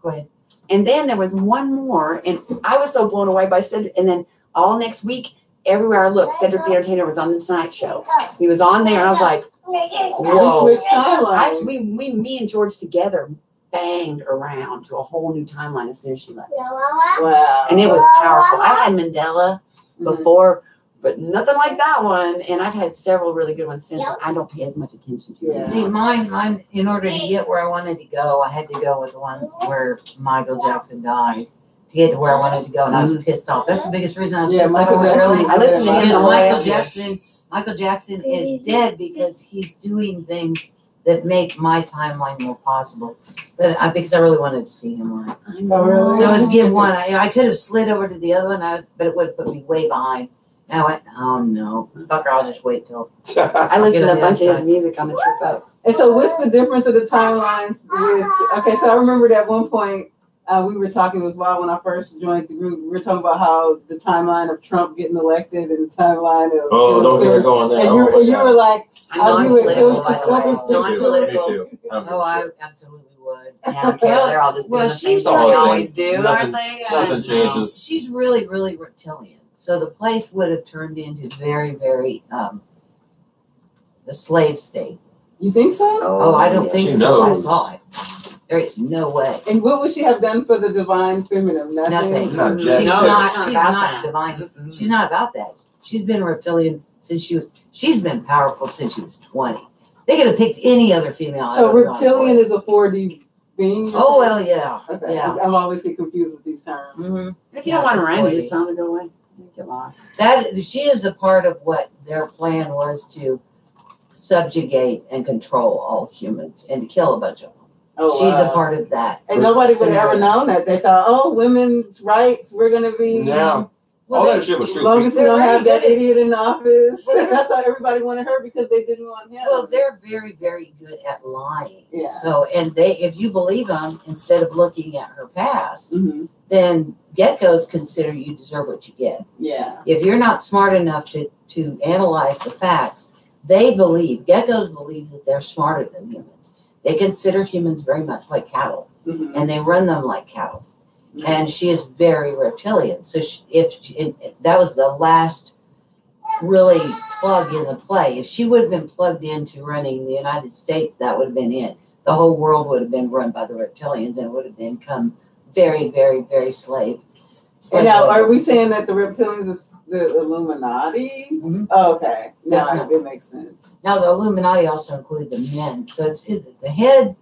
Go ahead. And then there was one more, and I was so blown away by Cedric. And then all next week, everywhere I looked, Cedric the Entertainer was on the Tonight Show. He was on there, and I was like, whoa. We switched timelines. Me and George together banged around to a whole new timeline as soon as she left. Wow. And it was powerful. I had Mandela before, but nothing like that one. And I've had several really good ones since. I don't pay as much attention to Yeah. it. See, mine, in order to get where I wanted to go, I had to go with the one where Michael Jackson died to get to where I wanted to go, and I was pissed off. That's the biggest reason I was pissed off. I listened to him the whole way. Michael Jackson is dead because he's doing things that make my timeline more possible. But because I really wanted to see him on. Oh, really? So it was give one. I could have slid over to the other one, but it would have put me way behind. And I went, oh no, fucker, I'll just wait till. I listened to a bunch of his side. music on the trip up. And so, what's the difference of the timelines with? Okay, so I remember at one point we were talking. It was wild when I first joined the group. We were talking about how the timeline of Trump getting elected and the timeline of. Don't get me going there. And you were like, I'm non-political, by the way. Me too. Non-political. Me too. Oh, I absolutely would. I don't care. They're all just doing Well, the same she's thing all they the same. always do, Nothing- aren't they? nothing changes. She's really, really reptilian. So the place would have turned into very, very the slave state. you think so? Oh, I don't think She so. I knows. saw it. There is no way. And what would she have done for the divine feminine? Nothing. Not She's jack not. shit. She's about not that. divine. Mm-mm. She's not about that. She's been a reptilian since she was. She's been powerful since she was 20. They could have picked any other female. I So would have gone reptilian for. is a 4D being. you're Oh saying? well, yeah. Okay. Yeah. I'm always get confused with these terms. Mm-hmm. If you don't want to that's run, you what just tell them to go away. You get lost. That she is a part of what their plan was to subjugate and control all humans and to kill a bunch of them. Oh, She's wow. a part of that. And nobody would have ever scenario. known that. They thought, oh, women's rights, we're going to be. Yeah. Well, All they- that shit was As true. long as we They're don't have very that good at- idiot in the office. Well, they're- That's how everybody wanted her because they didn't want him. Well, they're very, very good at lying. Yeah. So, and if you believe them instead of looking at her past, Mhm. then geckos consider you deserve what you get. Yeah. If you're not smart enough to analyze the facts, geckos believe that they're smarter than humans. They consider humans very much like cattle, Mhm. and they run them like cattle. And she is very reptilian. So that was the last really plug in the play. If she would have been plugged into running the United States, that would have been it. The whole world would have been run by the reptilians, and it would have become very, very, very slave. And now, are we saying that the reptilians is the Illuminati? Mhm. Oh, okay. Now Definitely. it makes sense. Now, the Illuminati also include the men. So it's the head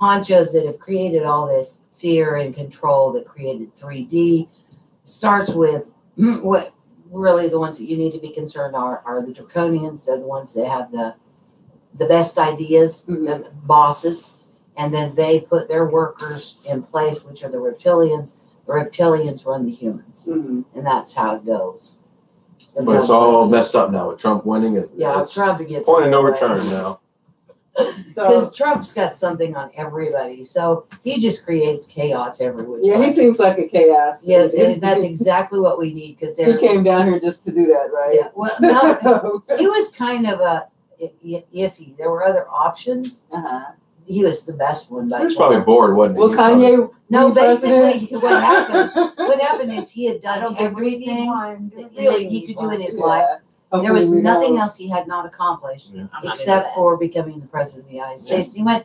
honchos that have created all this fear and control that created 3D. Starts with what really the ones that you need to be concerned are the draconians. They're the ones that have the best ideas, the bosses. And then they put their workers in place, which are the reptilians. The reptilians run the humans. Mhm. And that's how it goes. That's But it's how it all goes. messed up now with Trump winning. Yeah, It's Trump gets point of no away. return now. So, Because Trump's got something on everybody, so he just creates chaos every which yeah, way. he seems like a chaos. Yes, He- and that's exactly what we need because He they're. came down here just to do that, right? Yeah, well, no, he was kind of a iffy. There were other options. Uh-huh. He was the best one by He was far. probably bored, wasn't he? Will He was probably- Kanye? No, be president? basically, what happened? What happened is he had I done don't think we need everything one. that Really he need could do one. in his Yeah. life. There Hopefully was we nothing don't. else he had not accomplished Yeah. I'm not except into for becoming the president of the United States. He went,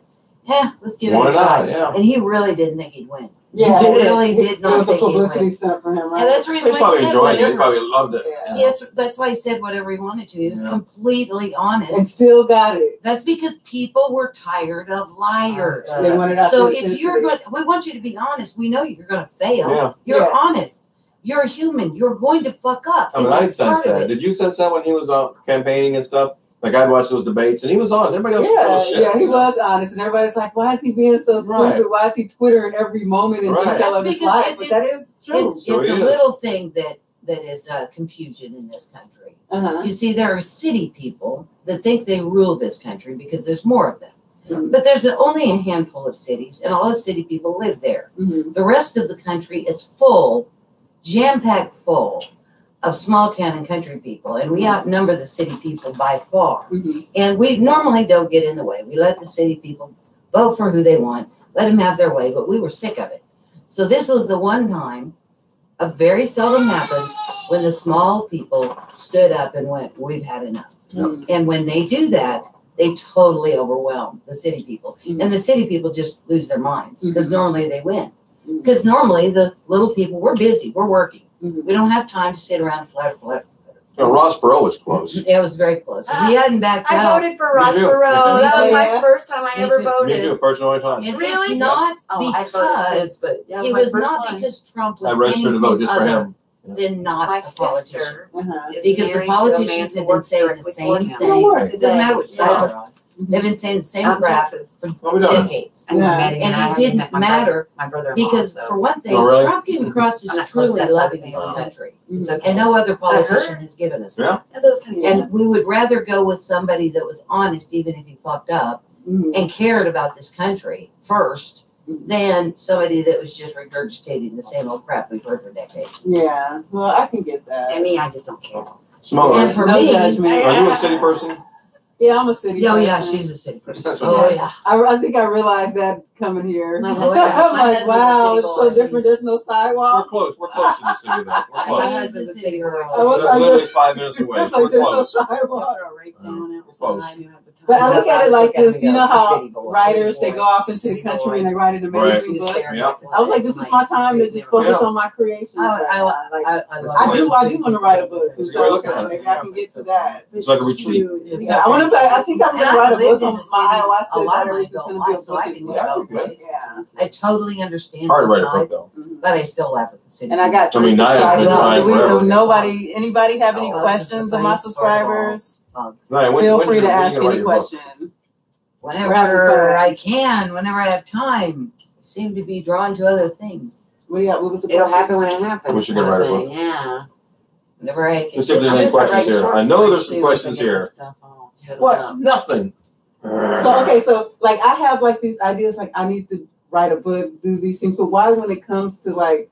let's give Why it a try. not? Yeah. And he really didn't think he'd win. Yeah, He it- really it- did not It was a think he'd publicity win. stunt for him, right? And that's the reason He's why probably he said enjoying it. He whatever. probably loved it. Yeah. Yeah, that's why he said whatever he wanted to. He was Yeah. completely honest. And still got it. That's because people were tired of liars. They wanted out So the if you're authenticity. good, we want you to be honest. We know you're going to fail. Yeah. You're Yeah. honest. You're a human. You're going to fuck up. I mean, It's I a sensed part of that. it. Did you sense that when he was campaigning and stuff? Like I'd watch those debates, and he was honest. Everybody else was full Yeah, of shit. yeah, he you know? was honest, and everybody's like, "Why is he being so Right. stupid? Why is he twittering every moment and Right. detail That's of his because life?" it's- But that is true. It's So a he is. little thing that is confusion in this country. Uh-huh. You see, there are city people that think they rule this country because there's more of them. Mhm. But there's only a handful of cities, and all the city people live there. Mhm. The rest of the country is full, jam-packed full of small town and country people, and we outnumber the city people by far. Mm-hmm. And we normally don't get in the way. We let the city people vote for who they want, let them have their way, but we were sick of it. So this was the one time, very seldom happens, when the small people stood up and went, we've had enough. Mm-hmm. And when they do that, they totally overwhelm the city people. Mm-hmm. And the city people just lose their minds because normally they win. Mm-hmm. Because normally the little people, we're busy, we're working. Mm-hmm. We don't have time to sit around and flutter. No, Ross Perot was close. It was very close. If he hadn't backed I out, voted for Ross Me too. Perot. Me That was too. my first time I Me ever too. voted. Me too, first and only time. and Really? it's not Oh, I voted because since, but yeah, it my was first not one. because Trump was I registered to vote anything just for other him. than not My a politician. sister Uh-huh. is Because the married to a politicians man have who been works saying the directly same for him. thing. No way. It doesn't matter which side Yeah. they're on. They've been saying the same Out in crap Texas. What we doing? decades. And Yeah. met him, And I it haven't didn't met my matter brother-in-law, because, so. for one thing, Oh, really? Trump came across I'm as not close to truly that loving side his of the country. It's And okay. no other politician heard. has given us Yeah. that. Yeah, those kind of And we would rather go with somebody that was honest, even if he fucked up, Mm-hmm. and cared about this country first, Mhm. than somebody that was just regurgitating the same old crap we've heard for decades. Yeah. Well, I can get that. And me, I just don't care. Smoke. And for No me, judgment. Are you a city person? Yeah, I'm a city. oh yeah, person. she's a city person. That's what Oh I- yeah. I think I realized that coming here. My I'm husband- my like, husband's wow, a it's city so boy. different. There's no We're sidewalk. close. We're close to the city, though. We're My close. Yeah. husband's a city girl. I was- We're literally 5 minutes away. It's We're like there's no close. sidewalk. Throw a rake down Close. outside, you have the time. But I look That's at it how like I look this. You me know up, how city boy, writers, city they boy, go off into the city country boy. and they write an Right. amazing You just book. stare at Yeah. it I was like, this is my time to just focus Yeah. on my creations. I right now. Like, I I do want to write a book. It's So great looking at it. maybe I can get to that. It's like a retreat. Yeah, I want to. I think I'm And gonna I write a lived book in on the city my a ayahuasca lot of my diaries. It's adult gonna be a life, so book I as can well. Yeah, go both good. ways. Yeah. I totally understand Hard to both write a book, sides, though. Mhm. but I still laugh at the city. And I got I mean, Naya's been trying forever. Anybody have any Oh, questions of my subscribers? bugs. Naya, when- Feel when free you- to when you ask gonna write any your book? question. Whenever Rapid I can, whenever I have time, I seem to be drawn to other things. What do you got? What was the It'll question? happen when it happens. We should get kind of right a thing, Yeah. Whenever I can. Let's see if there's I'm any gonna start questions writing here. short I know stories there's some soon questions to get this here. stuff all settled What? up. Nothing. So okay, so like I have like these ideas, like I need to write a book, do these things, but why when it comes to like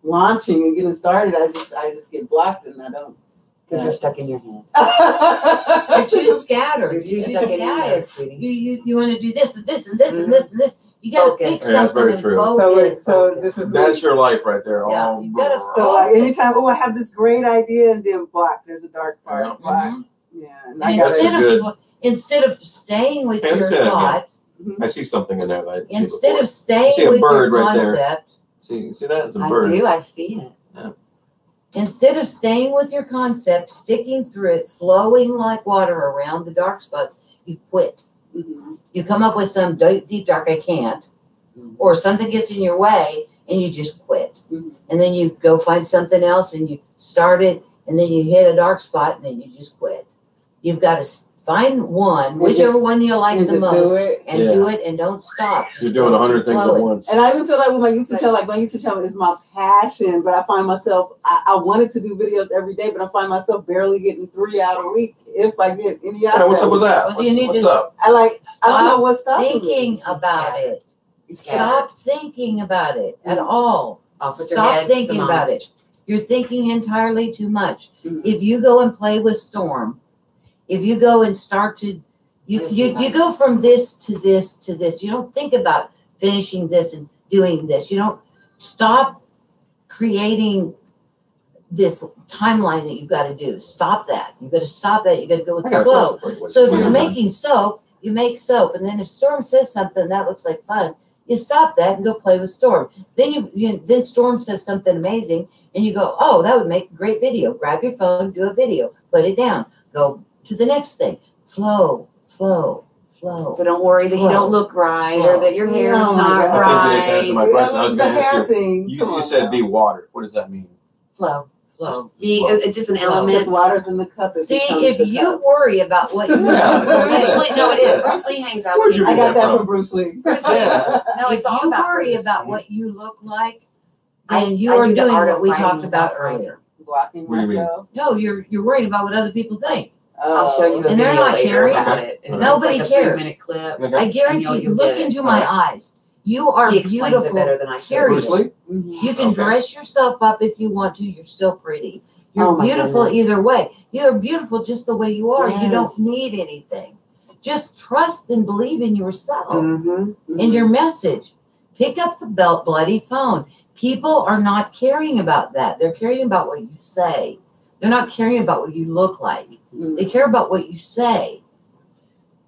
launching and getting started, I just get blocked and I don't. Because you're stuck in your head. You're too scattered. You're too stuck in your head, sweetie. You want to do this and this and this and this and this. You got to Focus. pick Yeah, that's something very and true. focus. So this is That's your life right there. Yeah, Oh, you gotta- so like anytime, oh, I have this great idea and then block. There's a dark part. Yeah. Block. Mhm. Yeah. And And I gotta, instead of staying with Hey, your understand it, yeah. thought, I see something in there that I didn't see instead before. of staying see a with bird your right there. concept, See that? It's a I bird. do. I see it. instead of staying with your concept, sticking through it, flowing like water around the dark spots, you quit. Mhm. You come up with some deep dark I can't, or something gets in your way and you just quit. Mhm. And then you go find something else and you start it and then you hit a dark spot and then you just quit. You've got to find one, And whichever just- one you like and the just most, do it. and Yeah. do it and don't stop. You're Just doing go 100 keep things at flowing. once. And I even feel like with my YouTube channel, like my YouTube channel is my passion, but I find myself, I wanted to do videos every day, but I find myself barely getting 3 out a week if I get any out. Yeah, what's up with that? Well, you need What's to- up? I like, I don't know Stop what's stopping thinking me. about it. Scattered. Stop thinking about it at all. Off with your Stop head, thinking Simone. about it. You're thinking entirely too much. Mhm. If you go and play with Storm, if you go and start to, you go from this to this to this. You don't think about finishing this and doing this. You don't stop creating this timeline that you've got to do. Stop that. You've got to stop that. You've got to go with I the got a flow. question for you. So if When you're done. making soap, you make soap. And then if Storm says something that looks like fun, you stop that and go play with Storm. Then then Storm says something amazing and you go, oh, that would make a great video. Grab your phone, do a video, put it down, go to the next thing. Flow, flow, flow. So don't worry that you don't look right Flow. or that your hair is Oh my not God. I think you just answered right. my question. I was The going to ask hair you. thing. Come You on said now. be water. What does that mean? Flow, flow. It's just an Flow. element. Just water's in the cup. It See, becomes if the you cup. worry about what you Yeah. Bruce Lee, no, it is. Bruce Lee hangs out Where'd with you me. I get got that that from? from Bruce Lee. Yeah. No, if it's all you about worry Bruce. about what you look like, I- then you I are do the doing art what of we writing talked about without writing. earlier. Blocking What do you mean? myself. No, you're worried about what other people think. I'll show you a And they're video not later caring. about it. And Nobody it's like a cares. 3-minute clip. Okay. I guarantee And you, you'll look get it. into my eyes. You are He explains beautiful. it better than I can. period. Bruce Lee? You can Okay. dress yourself up if you want to. You're still pretty. You're Oh, my beautiful goodness. either way. You're beautiful just the way you are. You don't Yes. need anything. Just trust and believe in yourself Mm-hmm. and your message. Pick up the bloody phone. People are not caring about that. They're caring about what you say. They're not caring about what you look like. They care about what you say.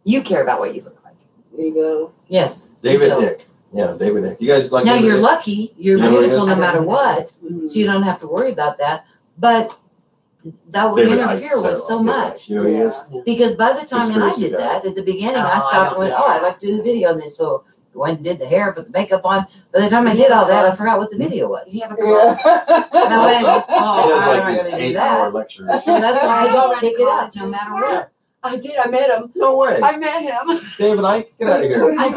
You care about what you look like. There you go. Yes. David you do. Dick. Yeah, David Dick. You guys like Now David you're Dick? lucky. You're You know who he beautiful is? no matter what. Mhm. So you don't have to worry about that. But that will David Icke interfere said with it so wrong, David much. Icke. You know who he is? Because by the time and I Conspiracy did guy. that at the beginning, Oh, I I stopped don't and went, know. "Oh, I'd like to do the video on this." So I went and did the hair, put the makeup on. By the time I did all that, I forgot what the video was. Does he have a club? Yeah. And I went, Also, "Oh, He does I'm like not these going to do 8-hour that." lectures. So that's why I Go just around pick it up no colleges. matter what. I did. I met him. No way. I met him. David Icke, get out of here. I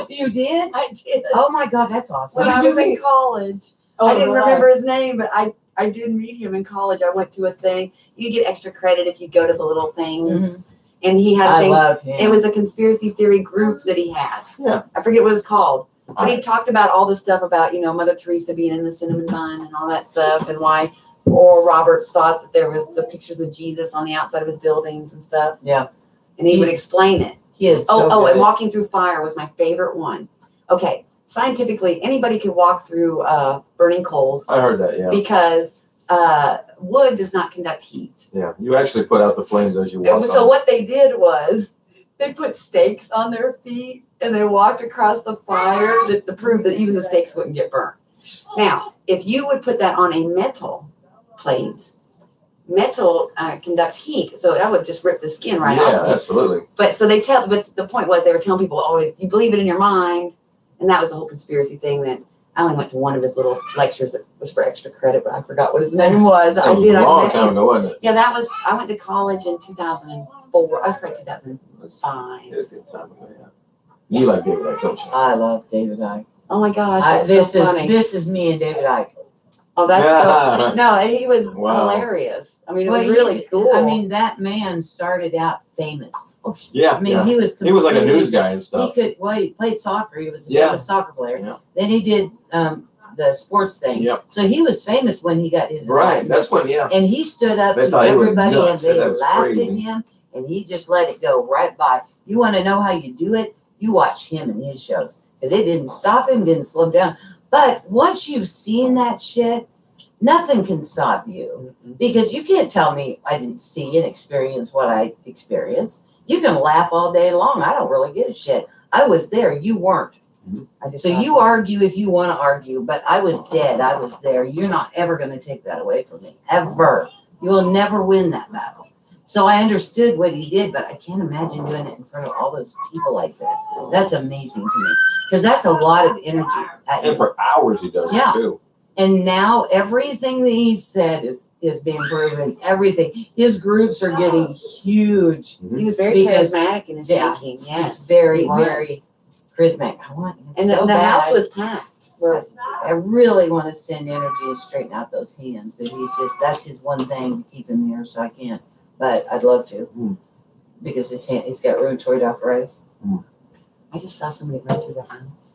did. You did? I did. Oh my God, that's awesome. When I was in college. Oh, I didn't right. remember his name, but I did meet him in college. I went to a thing. You get extra credit if you go to the little things. Mhm. And he had a I thing. love him. It was a conspiracy theory group that he had. Yeah. I forget what it was called. But he talked about all the stuff about, Mother Teresa being in the cinnamon bun and all that stuff, and why Oral Roberts thought that there was the pictures of Jesus on the outside of his buildings and stuff. Yeah. And he would He's- explain it. He is. Oh, So and good. walking through fire was my favorite one. Okay, scientifically, anybody could walk through burning coals I heard that, yeah. because wood does not conduct heat. Yeah. You actually put out the flames as you walk So on. what they did was they put stakes on their feet and they walked across the fire to prove that even the stakes wouldn't get burnt. Now, if you would put that on a metal plate, metal conducts heat, so that would just rip the skin right Yeah, off. absolutely. But the point was they were telling people, oh, if you believe it in your mind, and that was the whole conspiracy thing. That I only went to one of his little lectures that was for extra credit, but I forgot what his name was. That was a long time ago, wasn't it? Yeah, I went to college in 2004. I was probably 2005. That's a good time ago, yeah. You like David Icke, don't you? I love David Icke. Oh my gosh, that's This so funny. is me and David Icke. Oh, that's so, no, he was Wow. hilarious. I mean, it Well, was really cool. I mean, that man started out famous. Yeah, I mean, yeah. he was He was like a completely- news guy and He stuff. he played soccer. He was a Yeah. famous soccer player. Yeah. Then he did the sports thing. Yep. So he was famous when he got his Right. life. That's when, yeah. And he stood up They to thought he was everybody and nuts. They they thought it was laughed crazy. at him and he just let it go right by. You want to know how you do it? You watch him and his shows because it didn't stop him, didn't slow him down. But once you've seen that shit, nothing can stop you because you can't tell me I didn't see and experience what I experienced. You can laugh all day long. I don't really give a shit. I was there. You weren't. I just So saw you something. argue if you want to argue, but I was dead. I was there. You're not ever going to take that away from me. Ever. You will never win that battle. So I understood what he did, but I can't imagine doing it in front of all those people like that. That's amazing to me because that's a lot of energy. And for hours he does Yeah. it too. And now everything that he said is being proven. Everything. His groups are getting huge. He was very Because- charismatic in his yeah, thinking. Yes, He's very, he was. very charismatic. I want him And so the bad. house was packed. Where I really want to send energy and straighten out those hands, but that's his one thing to keep him here, so I can't. But I'd love to. Because he's got rheumatoid arthritis. I just saw somebody run through the house.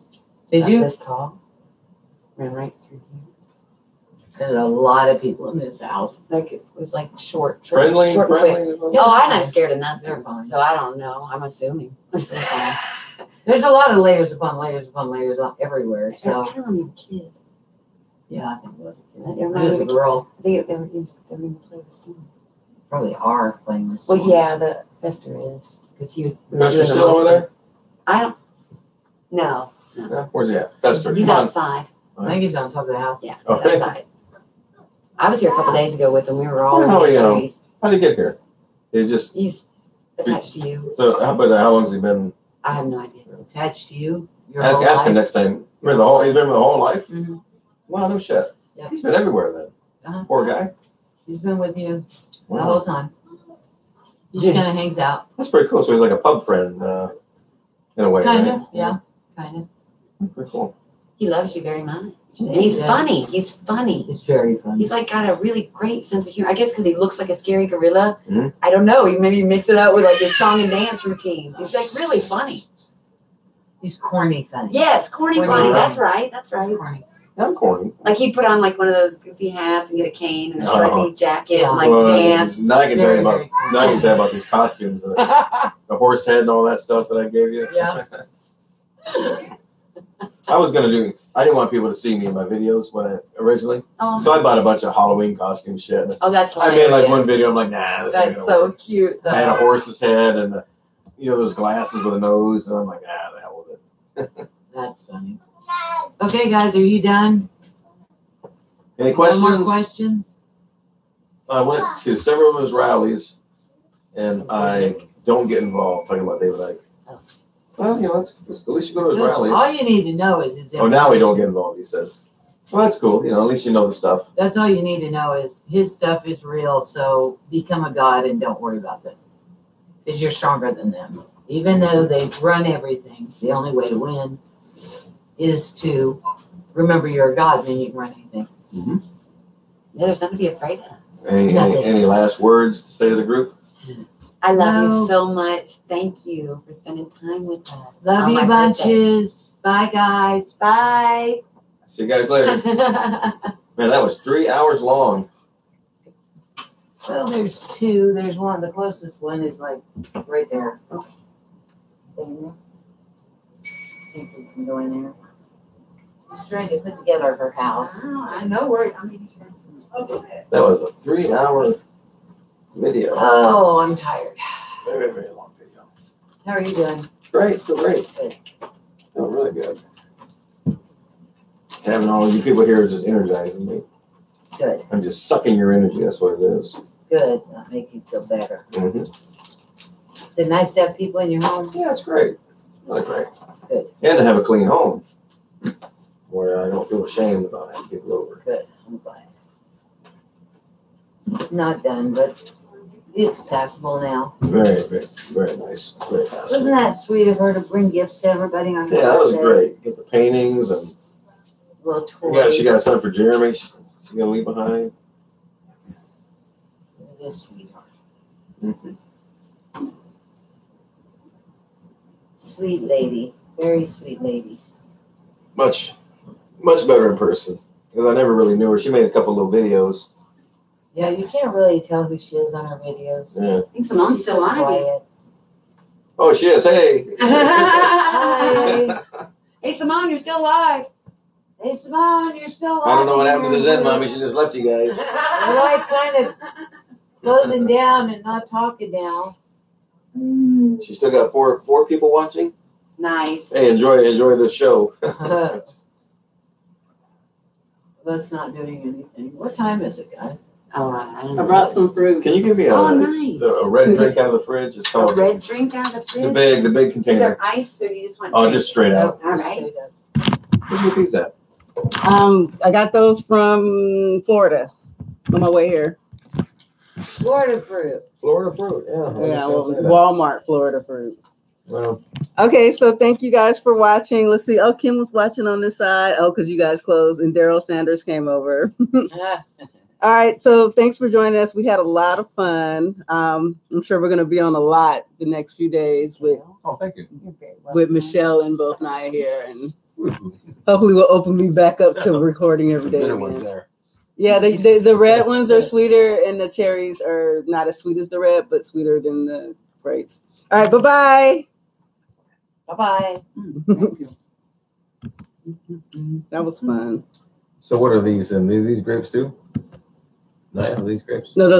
Did About you? This tall. Ran right through here. There's a lot of people in this house. Like it was like short, Friendly, short and quick. friendly. Oh, I'm not scared of nothing. They're fine. So I don't know. I'm assuming. There's a lot of layers upon layers upon layers everywhere. I So can't remember a kid. yeah, I think it was a kid. It It was a girl. I think they were going to play with Steve. Probably are playing this. Well, yeah, the Fester is because he was. we were Fester doing still the- over there? I don't. No, Yeah. Where's he at? Fester. he's Come on. outside. I think he's on top of the house. Yeah, Oh, he's outside. I was here a couple days ago with him. We were all in Oh, these yeah. trees. How'd he get here? He just, He's attached to you. so, how long's he been? I have no idea. Attached to you. Your Ask whole him life. next time. He's been with the whole life? Mhm. Wow, no shit. Yeah. He's been everywhere then. Uh-huh. Poor guy. He's been with you the Wow. whole time. He just kind of hangs out. That's pretty cool. So he's like a pub friend, in a way, Kind right? of, yeah. Kind of. Pretty cool. He loves you very much. And he's Yeah. funny. He's funny. It's very fun. He's like got a really great sense of humor. I guess because he looks like a scary gorilla. Mhm. I don't know. He maybe mix it up with like his song and dance routines. He's like really funny. He's corny funny. Yes, corny Corny funny. funny. That's right. That's He's right. corny. I'm corny. Like he'd put on like one of those goofy hats and get a cane and a stripy jacket Yeah. and like Well, pants. Now I can tell you about Very, very now I can tell you about these costumes, the horse head and all that stuff that I gave you. Yeah. I didn't want people to see me in my videos originally. Oh, So I bought a bunch of Halloween costume shit. oh, that's I hilarious. made like one video. I'm like, nah, this ain't That's gonna so work. cute. I had a Though. horse's head and those glasses with a nose, and I'm like, the hell with it. That's funny. Okay, guys, are you done? Any No questions? more questions? I went to several of his rallies, and I don't get involved talking about David Icke. Oh. Well, at least you go to his Good. rallies. All you need to know is his Oh, now we don't information. get involved, he says. Well, that's cool. At least you know the stuff. That's all you need to know is his stuff is real. So become a god and don't worry about them, because you're stronger than them. Even though they run everything, the only way to win is to remember you're a god, and then you can run anything. Mm-hmm. Yeah, there's nothing to be afraid of. Any last words to say to the group? I love No. you so much. Thank you for spending time with us. Love on you my bunches. Bye, guys. Birthday. See you guys later. Bye. Man, that was 3 hours long. Well, there's two. There's one. The closest one is like right there. Okay. I think we can go in there. She's trying to put together her house. Oh, I know where I'm making sure. Oh, go ahead. That was a 3-hour video. Oh, I'm tired. Very, very long video. How are you doing? Great, feel great. Good. Feel really good. Having all you people here is just energizing me. Good. I'm just sucking your energy. That's what it is. Good. That'll make you feel better. Mm-hmm. Is it nice to have people in your home? Yeah, it's great. Really great. Good. And to have a clean home where I don't feel ashamed about having people over. Good. I'm glad. Not done, but it's passable now. Very, very, very nice. Very Wasn't passable. that sweet of her to bring gifts to everybody on her Yeah, that was birthday? great. Get the paintings and Little toys. she got something for Jeremy. She's gonna leave behind. It is sweetheart. Mm-hmm. Sweet lady. Very sweet lady. Much better in person because I never really knew her. She made a couple little videos. Yeah, you can't really tell who she is on her videos. Yeah. I think Simone's She's still so on. quiet. Oh, she is. Hey. Hi. Hey, Simone, you're still alive. Hey, Simone, you're still I don't know what alive happened to here. Zen Mommy. She just left you guys. Her life kind of closing down and not talking now. She still got four people watching. Nice. Hey, enjoy this show. That's not doing anything. What time is it, guys? Oh, I don't know. I brought some fruit. Can you give me Oh, nice. a red drink out of the fridge? It's A called red drink out of the the fridge? big Is container. there ice or do you just want Oh, drink? just straight out. All right. Where do these at? I got those from Florida on my way here. Florida fruit. Florida fruit. Yeah. Yeah, Walmart Florida fruit. Well, Okay, so thank you guys for watching. Let's see. Oh, Kim was watching on this side. Oh, because you guys closed, and Daryl Sanders came over. All right, so thanks for joining us. We had a lot of fun. I'm sure we're going to be on a lot the next few days with thank you. You're very welcome. with Michelle and both Naya here, and hopefully we'll open me back up to recording every day. Bitter again. ones there. Yeah, the red ones are sweeter, and the cherries are not as sweet as the red, but sweeter than the grapes. All right, bye-bye. Bye-bye. That was fun. So what are these? And these grapes too? Naya, are these grapes? No, those